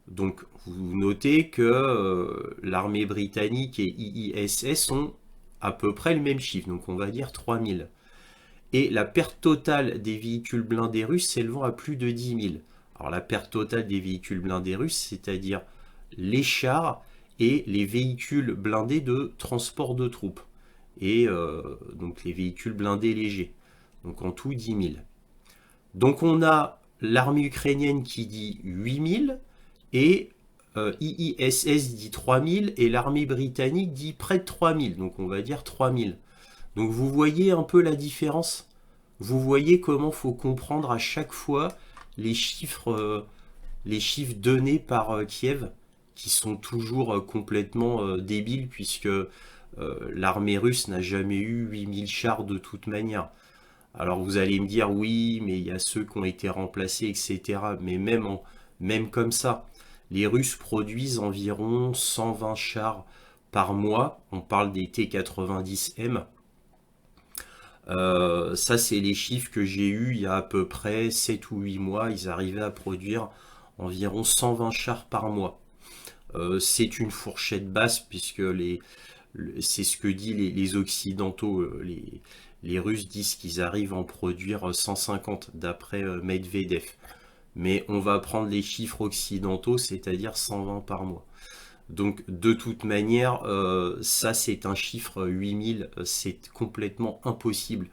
Donc vous notez que l'armée britannique et IISS ont à peu près le même chiffre, donc on va dire 3000. Et la perte totale des véhicules blindés russes s'élevant à plus de 10 000. Alors la perte totale des véhicules blindés russes, c'est-à-dire les chars et les véhicules blindés de transport de troupes. Et donc les véhicules blindés légers. Donc en tout 10 000. Donc on a l'armée ukrainienne qui dit 8 000 et IISS dit 3 000 et l'armée britannique dit près de 3 000. Donc on va dire 3 000. Donc vous voyez un peu la différence. Vous voyez comment il faut comprendre à chaque fois les chiffres donnés par Kiev, qui sont toujours complètement débiles, puisque l'armée russe n'a jamais eu 8000 chars de toute manière. Alors vous allez me dire, oui, mais il y a ceux qui ont été remplacés, etc. Mais même comme ça, les Russes produisent environ 120 chars par mois. On parle des T-90M. Ça, c'est les chiffres que j'ai eus il y a à peu près 7 ou 8 mois. Ils arrivaient à produire environ 120 chars par mois. C'est une fourchette basse puisque c'est ce que disent les Occidentaux. Les Russes disent qu'ils arrivent à en produire 150 d'après Medvedev. Mais on va prendre les chiffres occidentaux, c'est-à-dire 120 par mois. Donc de toute manière, ça c'est un chiffre 8000, c'est complètement impossible,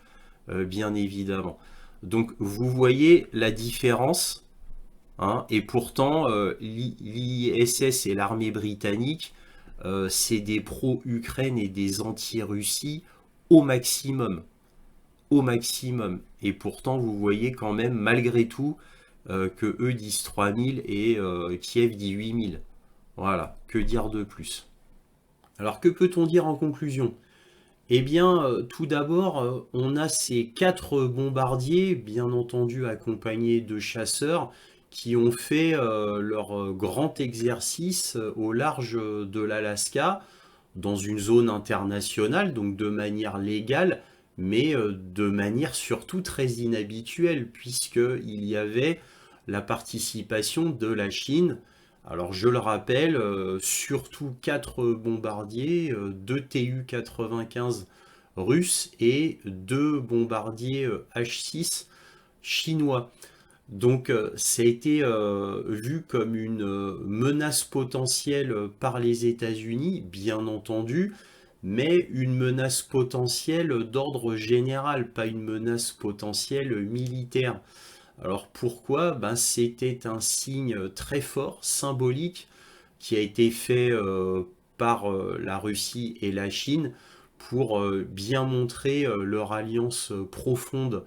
bien évidemment. Donc vous voyez la différence, hein, et pourtant l'ISS et l'armée britannique, c'est des pro-Ukraine et des anti-Russie au maximum. Au maximum. Et pourtant vous voyez quand même malgré tout que eux disent 3000 et Kiev dit 8000. Voilà, que dire de plus? Alors que peut-on dire en conclusion? Eh bien, tout d'abord, on a ces 4 bombardiers, bien entendu accompagnés de chasseurs, qui ont fait leur grand exercice au large de l'Alaska, dans une zone internationale, donc de manière légale, mais de manière surtout très inhabituelle, puisqu'il y avait la participation de la Chine. Alors je le rappelle, surtout 4 bombardiers, 2 Tu-95 russes et 2 bombardiers H-6 chinois. Donc ça a été vu comme une menace potentielle par les États-Unis, bien entendu, mais une menace potentielle d'ordre général, pas une menace potentielle militaire. Alors pourquoi? Ben, c'était un signe très fort, symbolique, qui a été fait par la Russie et la Chine pour bien montrer leur alliance profonde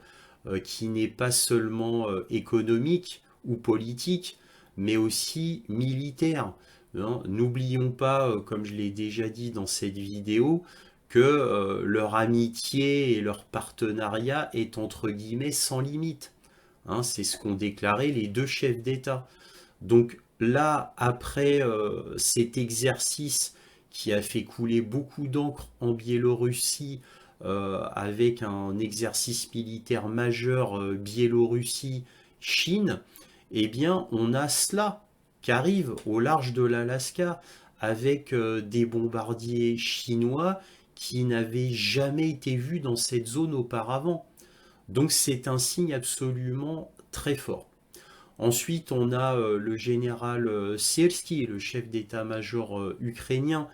qui n'est pas seulement économique ou politique, mais aussi militaire. Hein. N'oublions pas, comme je l'ai déjà dit dans cette vidéo, que leur amitié et leur partenariat est entre guillemets sans limite. Hein, c'est ce qu'ont déclaré les 2 chefs d'État. Donc là, après cet exercice qui a fait couler beaucoup d'encre en Biélorussie, avec un exercice militaire majeur Biélorussie-Chine, eh bien on a cela qui arrive au large de l'Alaska avec des bombardiers chinois qui n'avaient jamais été vus dans cette zone auparavant. Donc c'est un signe absolument très fort. Ensuite, on a le général Syrski, le chef d'état-major ukrainien,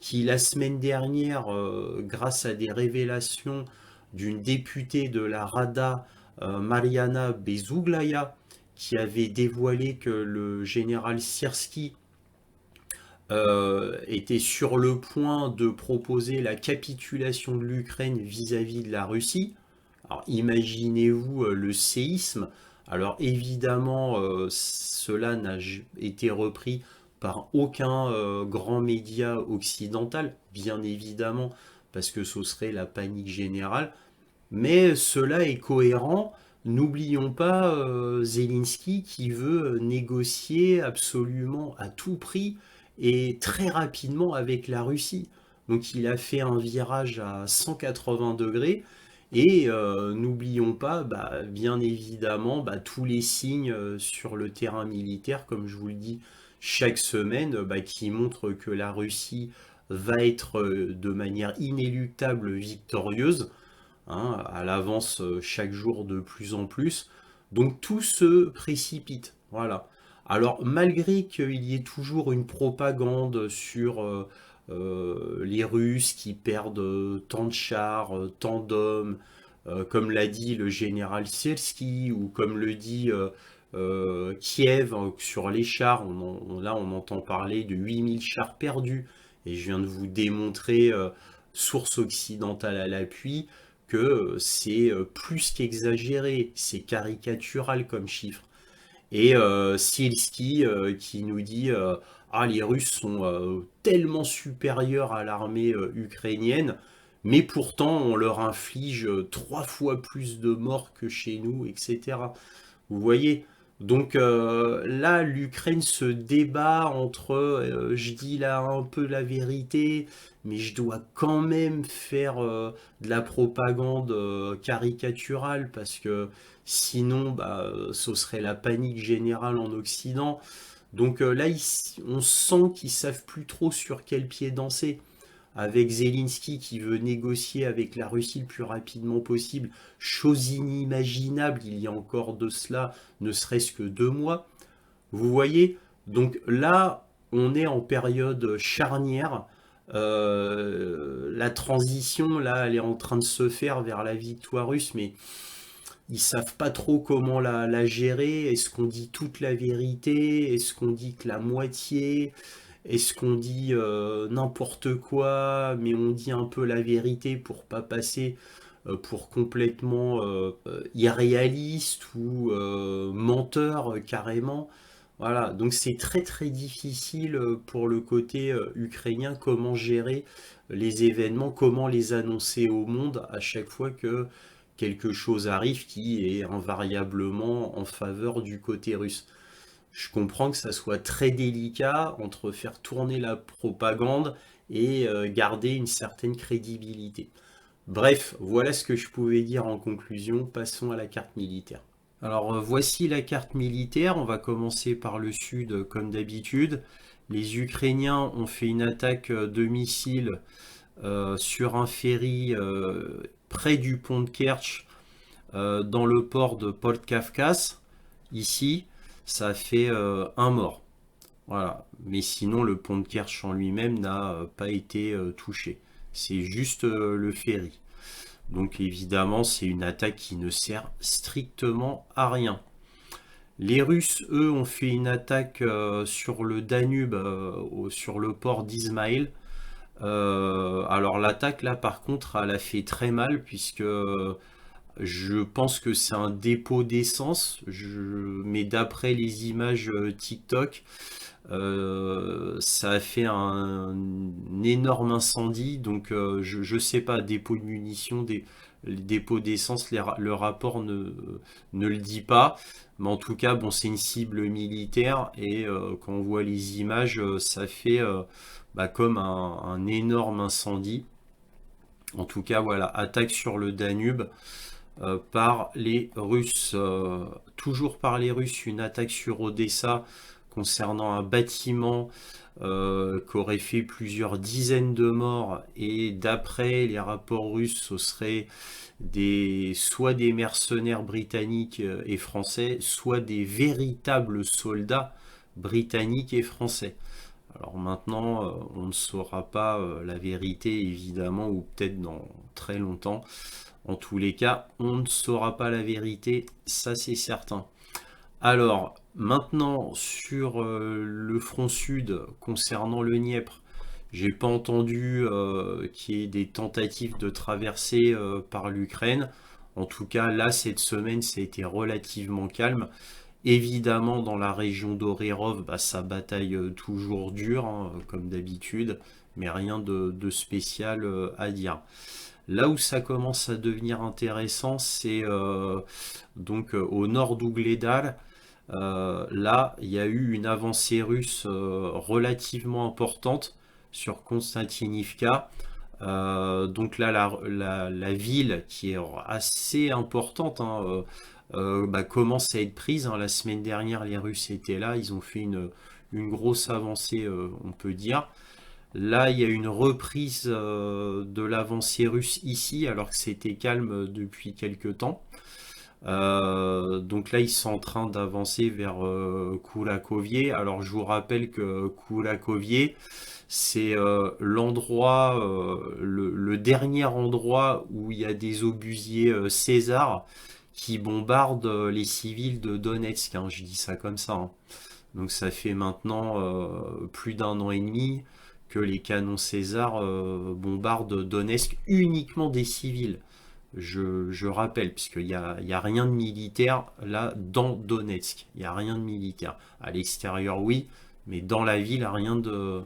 qui la semaine dernière, grâce à des révélations d'une députée de la Rada, Mariana Bezuglaya, qui avait dévoilé que le général Syrski était sur le point de proposer la capitulation de l'Ukraine vis-à-vis de la Russie. Alors imaginez-vous le séisme. Alors évidemment, cela n'a été repris par aucun grand média occidental, bien évidemment, parce que ce serait la panique générale. Mais cela est cohérent. N'oublions pas Zelensky qui veut négocier absolument à tout prix et très rapidement avec la Russie. Donc il a fait un virage à 180 degrés et n'oublions pas, bien évidemment, tous les signes sur le terrain militaire, comme je vous le dis chaque semaine, qui montrent que la Russie va être de manière inéluctable victorieuse, hein, à l'avance chaque jour de plus en plus. Donc tout se précipite. Voilà. Alors malgré qu'il y ait toujours une propagande sur les Russes qui perdent tant de chars, tant d'hommes, comme l'a dit le général Syrski, ou comme le dit Kiev sur les chars, là on entend parler de 8000 chars perdus. Et je viens de vous démontrer, source occidentale à l'appui, que c'est plus qu'exagéré, c'est caricatural comme chiffre. Et Sierski qui nous dit ah, les Russes sont tellement supérieurs à l'armée ukrainienne, mais pourtant on leur inflige 3 fois plus de morts que chez nous, etc. Vous voyez? Donc là, l'Ukraine se débat entre je dis là un peu la vérité, mais je dois quand même faire de la propagande caricaturale parce que sinon, ce serait la panique générale en Occident. Donc là, on sent qu'ils savent plus trop sur quel pied danser, avec Zelensky qui veut négocier avec la Russie le plus rapidement possible, chose inimaginable il y a encore de cela, ne serait-ce que 2 mois. Vous voyez? Donc là, on est en période charnière. La transition, là, elle est en train de se faire vers la victoire russe, mais ils savent pas trop comment la gérer. Est-ce qu'on dit toute la vérité? Est-ce qu'on dit que la moitié? Est-ce qu'on dit n'importe quoi, mais on dit un peu la vérité pour pas passer pour complètement irréaliste ou menteur carrément? Voilà, donc c'est très très difficile pour le côté ukrainien comment gérer les événements, comment les annoncer au monde à chaque fois que quelque chose arrive qui est invariablement en faveur du côté russe. Je comprends que ça soit très délicat entre faire tourner la propagande et garder une certaine crédibilité. Bref, voilà ce que je pouvais dire en conclusion. Passons à la carte militaire. Alors voici la carte militaire. On va commencer par le sud comme d'habitude. Les Ukrainiens ont fait une attaque de missiles sur un ferry près du pont de Kerch dans le port de Port-Kavkaz. Ici, ça a fait un mort. Voilà. Mais sinon, le pont de Kerch en lui-même n'a pas été touché. C'est juste le ferry. Donc évidemment, c'est une attaque qui ne sert strictement à rien. Les Russes, eux, ont fait une attaque sur le Danube, sur le port d'Izmaïl. Alors l'attaque, là, par contre, elle a fait très mal, puisque je pense que c'est un dépôt d'essence, mais d'après les images TikTok, ça a fait un énorme incendie. Donc je sais pas, dépôt de munitions, dépôt d'essence, le rapport ne le dit pas. Mais en tout cas, bon, c'est une cible militaire et quand on voit les images, ça fait comme un énorme incendie. En tout cas, voilà, attaque sur le Danube par les Russes. Toujours par les Russes, une attaque sur Odessa concernant un bâtiment qui aurait fait plusieurs dizaines de morts. Et d'après les rapports russes, ce serait soit des mercenaires britanniques et français, soit des véritables soldats britanniques et français. Alors maintenant, on ne saura pas la vérité évidemment, ou peut-être dans très longtemps. En tous les cas, on ne saura pas la vérité, ça c'est certain. Alors, maintenant, sur le front sud, concernant le Dniepr, j'ai pas entendu qu'il y ait des tentatives de traversée par l'Ukraine. En tout cas, là, cette semaine, ça a été relativement calme. Évidemment, dans la région d'Orerov, bah, ça bataille toujours dur, hein, comme d'habitude, mais rien de spécial à dire. Là où ça commence à devenir intéressant, c'est au nord d'Ougledal. Là, il y a eu une avancée russe relativement importante sur Konstantinivka. Donc là, la ville qui est assez importante, hein, bah, commence à être prise, hein. La semaine dernière, les Russes étaient là, ils ont fait une grosse avancée, on peut dire. Là, il y a une reprise de l'avancée russe ici, alors que c'était calme depuis quelques temps. Donc là, ils sont en train d'avancer vers Kourakovier. Alors, je vous rappelle que Kourakovier, c'est l'endroit, le dernier endroit où il y a des obusiers César qui bombardent les civils de Donetsk, hein. Je dis ça comme ça, hein. Donc ça fait maintenant plus d'un an et demi que les canons César bombardent Donetsk, uniquement des civils. Je rappelle, puisqu'il y a rien de militaire là dans Donetsk. Il n'y a rien de militaire. À l'extérieur, oui, mais dans la ville, rien de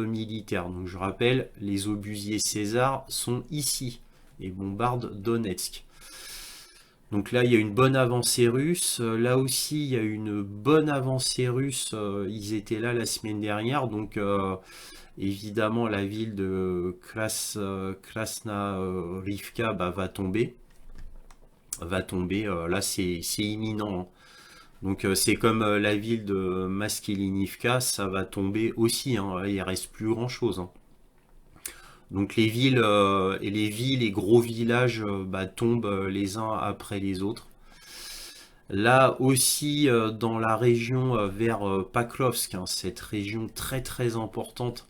militaire. Donc je rappelle, les obusiers César sont ici et bombardent Donetsk. Donc là, il y a une bonne avancée russe. Là aussi, il y a une bonne avancée russe. Ils étaient là la semaine dernière. Donc évidemment, la ville de Krasna-Rivka bah, va tomber. Là, c'est imminent, hein. Donc c'est comme la ville de Maskilinivka, ça va tomber aussi, hein. Il ne reste plus grand-chose, hein. Donc les gros villages bah, tombent les uns après les autres. Là aussi, dans la région vers Pakrovsk, hein, cette région très très importante,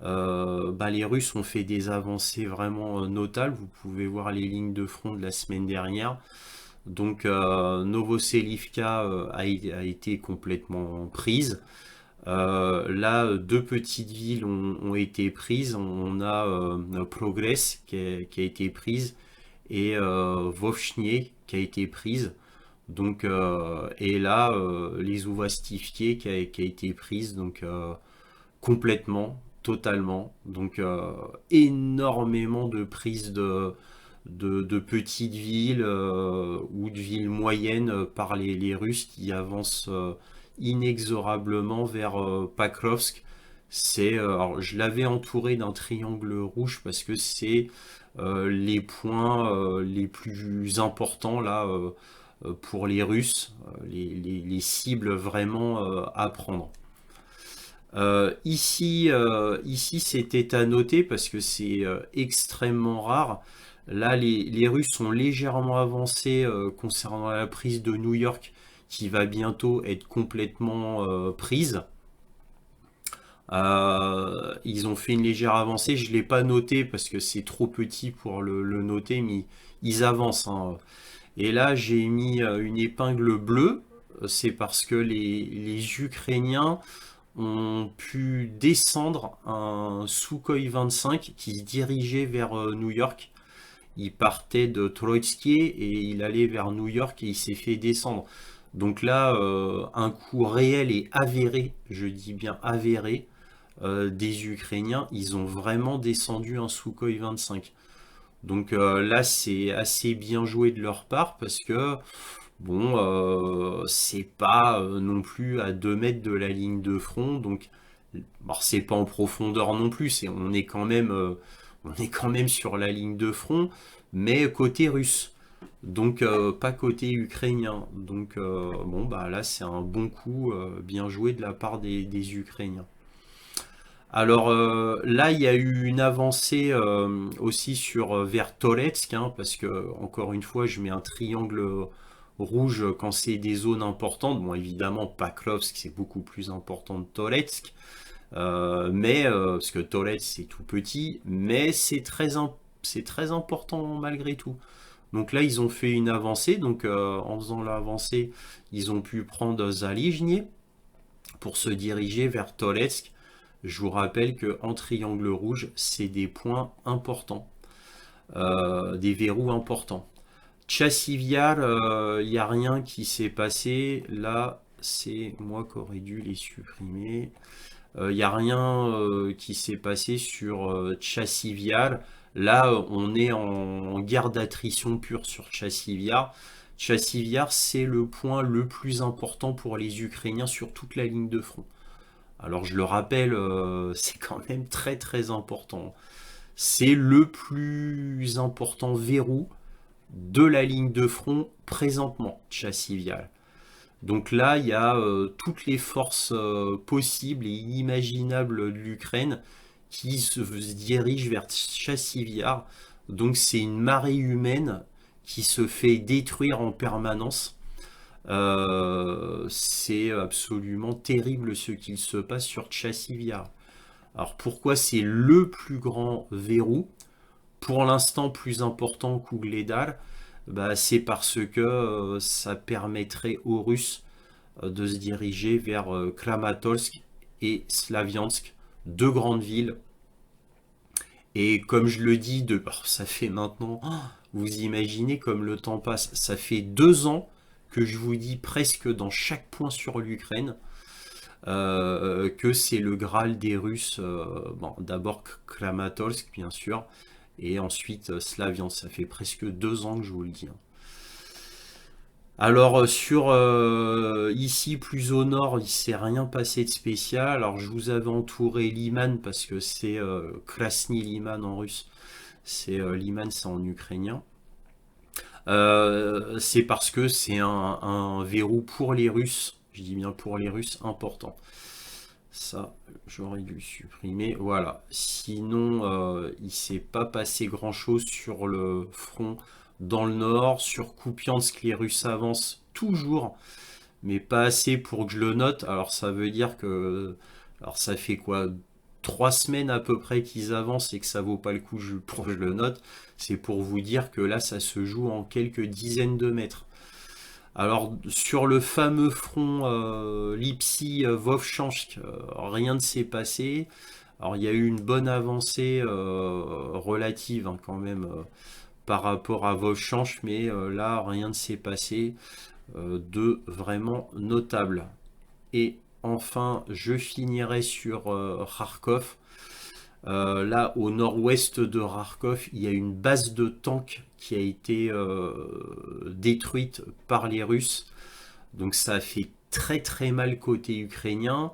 bah, les Russes ont fait des avancées vraiment notables. Vous pouvez voir les lignes de front de la semaine dernière. Donc Novoselivka a été complètement prise. Là, deux petites villes ont été prises. On a Progress qui a été prise et Vovchnie qui a été prise. Donc, et là, les Ouvastivki qui a été prise donc complètement, totalement. Donc, énormément de prises de petites villes ou de villes moyennes par les Russes qui avancent inexorablement vers Pakrovsk. Alors, je l'avais entouré d'un triangle rouge parce que c'est les points les plus importants là pour les Russes, les cibles vraiment à prendre. Ici c'était à noter parce que c'est extrêmement rare. Là, les Russes sont légèrement avancés concernant la prise de New York qui va bientôt être complètement prise. Ils ont fait une légère avancée, je ne l'ai pas noté parce que c'est trop petit pour le noter, mais ils avancent, hein. Et là, j'ai mis une épingle bleue, c'est parce que les Ukrainiens ont pu descendre un Sukhoi 25 qui se dirigeait vers New York. Il partait de Troitsky et il allait vers New York et il s'est fait descendre. Donc là, un coup réel et avéré, je dis bien avéré, des Ukrainiens, ils ont vraiment descendu un Sukhoi 25. Donc là, c'est assez bien joué de leur part parce que, bon, c'est pas non plus à 2 mètres de la ligne de front. Donc, bon, c'est pas en profondeur non plus. On est quand même sur la ligne de front, mais côté russe. Donc, pas côté ukrainien. Donc, bon, bah là, c'est un bon coup bien joué de la part des Ukrainiens. Alors là, il y a eu une avancée aussi vers Toretsk, hein, parce que encore une fois, je mets un triangle rouge quand c'est des zones importantes. Bon, évidemment, Pakrovsk, c'est beaucoup plus important que Toretsk, parce que Toretsk, c'est tout petit, mais c'est très important malgré tout. Donc là, ils ont fait une avancée. Donc en faisant l'avancée, ils ont pu prendre Zalijnie pour se diriger vers Toretsk. Je vous rappelle qu'en triangle rouge, c'est des points importants, des verrous importants. Chassiviar, il n'y a rien qui s'est passé. Là, c'est moi qui aurais dû les supprimer. Il n'y a rien qui s'est passé sur Chassiviar. Là, on est en guerre d'attrition pure sur Chassiviar. Chassiviar, c'est le point le plus important pour les Ukrainiens sur toute la ligne de front. Alors je le rappelle, c'est quand même très très important. C'est le plus important verrou de la ligne de front présentement, Chassiviar. Donc là, il y a toutes les forces possibles et inimaginables de l'Ukraine qui se dirigent vers Chassiviar. Donc c'est une marée humaine qui se fait détruire en permanence. C'est absolument terrible ce qu'il se passe sur Chassiviar. Alors pourquoi c'est le plus grand verrou, pour l'instant plus important qu'Ougledar? Bah, c'est parce que ça permettrait aux Russes de se diriger vers Kramatorsk et Slaviansk, deux grandes villes. Et comme je le dis, ça fait maintenant, vous imaginez comme le temps passe, ça fait 2 ans que je vous dis presque dans chaque point sur l'Ukraine que c'est le Graal des Russes. Bon, d'abord Kramatorsk, bien sûr, et ensuite Slaviansk. Ça fait presque 2 ans que je vous le dis. Alors sur ici plus au nord, il ne s'est rien passé de spécial. Alors je vous avais entouré Liman parce que c'est Krasny Liman en russe. C'est Liman, c'est en ukrainien. C'est parce que c'est un verrou pour les Russes. Je dis bien pour les Russes, important. Ça, j'aurais dû le supprimer. Voilà. Sinon, il ne s'est pas passé grand-chose sur le front dans le nord. Sur Kupiansk, les Russes avancent toujours, mais pas assez pour que je le note. Alors ça veut dire que... Alors ça fait quoi? 3 semaines à peu près qu'ils avancent et que ça vaut pas le coup pour que je le note. C'est pour vous dire que là, ça se joue en quelques dizaines de mètres. Alors sur le fameux front Lipsy-Vovchansk, rien ne s'est passé. Alors il y a eu une bonne avancée relative hein, quand même par rapport à Vovchansk, mais là rien ne s'est passé de vraiment notable. Et enfin je finirai sur Kharkov. Là, au nord-ouest de Kharkov, il y a une base de tanks qui a été détruite par les Russes. Donc ça a fait très très mal côté ukrainien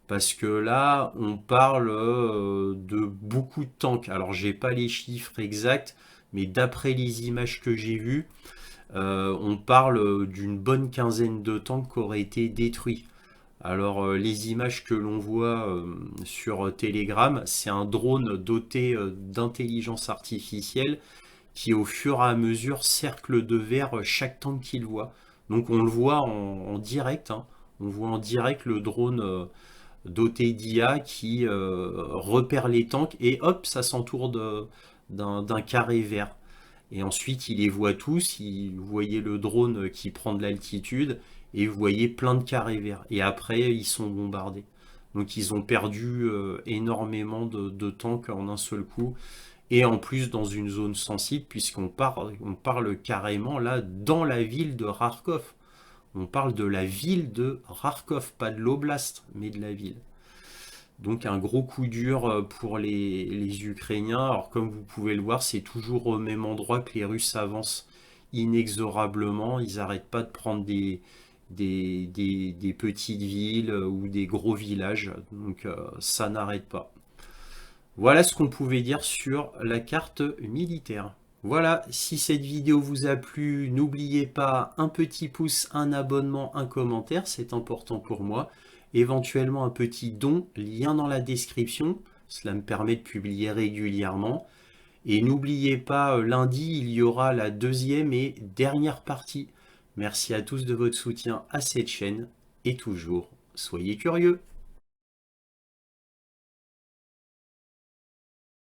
parce que là, on parle de beaucoup de tanks. Alors, j'ai pas les chiffres exacts, mais d'après les images que j'ai vues, on parle d'une bonne quinzaine de tanks qui auraient été détruits. Alors les images que l'on voit sur Telegram, c'est un drone doté d'intelligence artificielle qui au fur et à mesure cercle de verre chaque tank qu'il voit. Donc on le voit en direct, hein. On voit en direct le drone doté d'IA qui repère les tanks et hop, ça s'entoure d'un carré vert. Et ensuite, il les voit tous. Vous voyez le drone qui prend de l'altitude et vous voyez plein de carrés verts. Et après, ils sont bombardés. Donc, ils ont perdu énormément de tanks en un seul coup. Et en plus, dans une zone sensible, on parle carrément là dans la ville de Kharkov. On parle de la ville de Kharkov, pas de l'oblast, mais de la ville. Donc un gros coup dur pour les Ukrainiens. Alors comme vous pouvez le voir, c'est toujours au même endroit que les Russes avancent inexorablement. Ils n'arrêtent pas de prendre des petites villes ou des gros villages. Donc ça n'arrête pas. Voilà ce qu'on pouvait dire sur la carte militaire. Voilà, si cette vidéo vous a plu, n'oubliez pas un petit pouce, un abonnement, un commentaire, c'est important pour moi. Éventuellement un petit don, lien dans la description, cela me permet de publier régulièrement. Et n'oubliez pas, lundi, il y aura la deuxième et dernière partie. Merci à tous de votre soutien à cette chaîne et toujours, soyez curieux.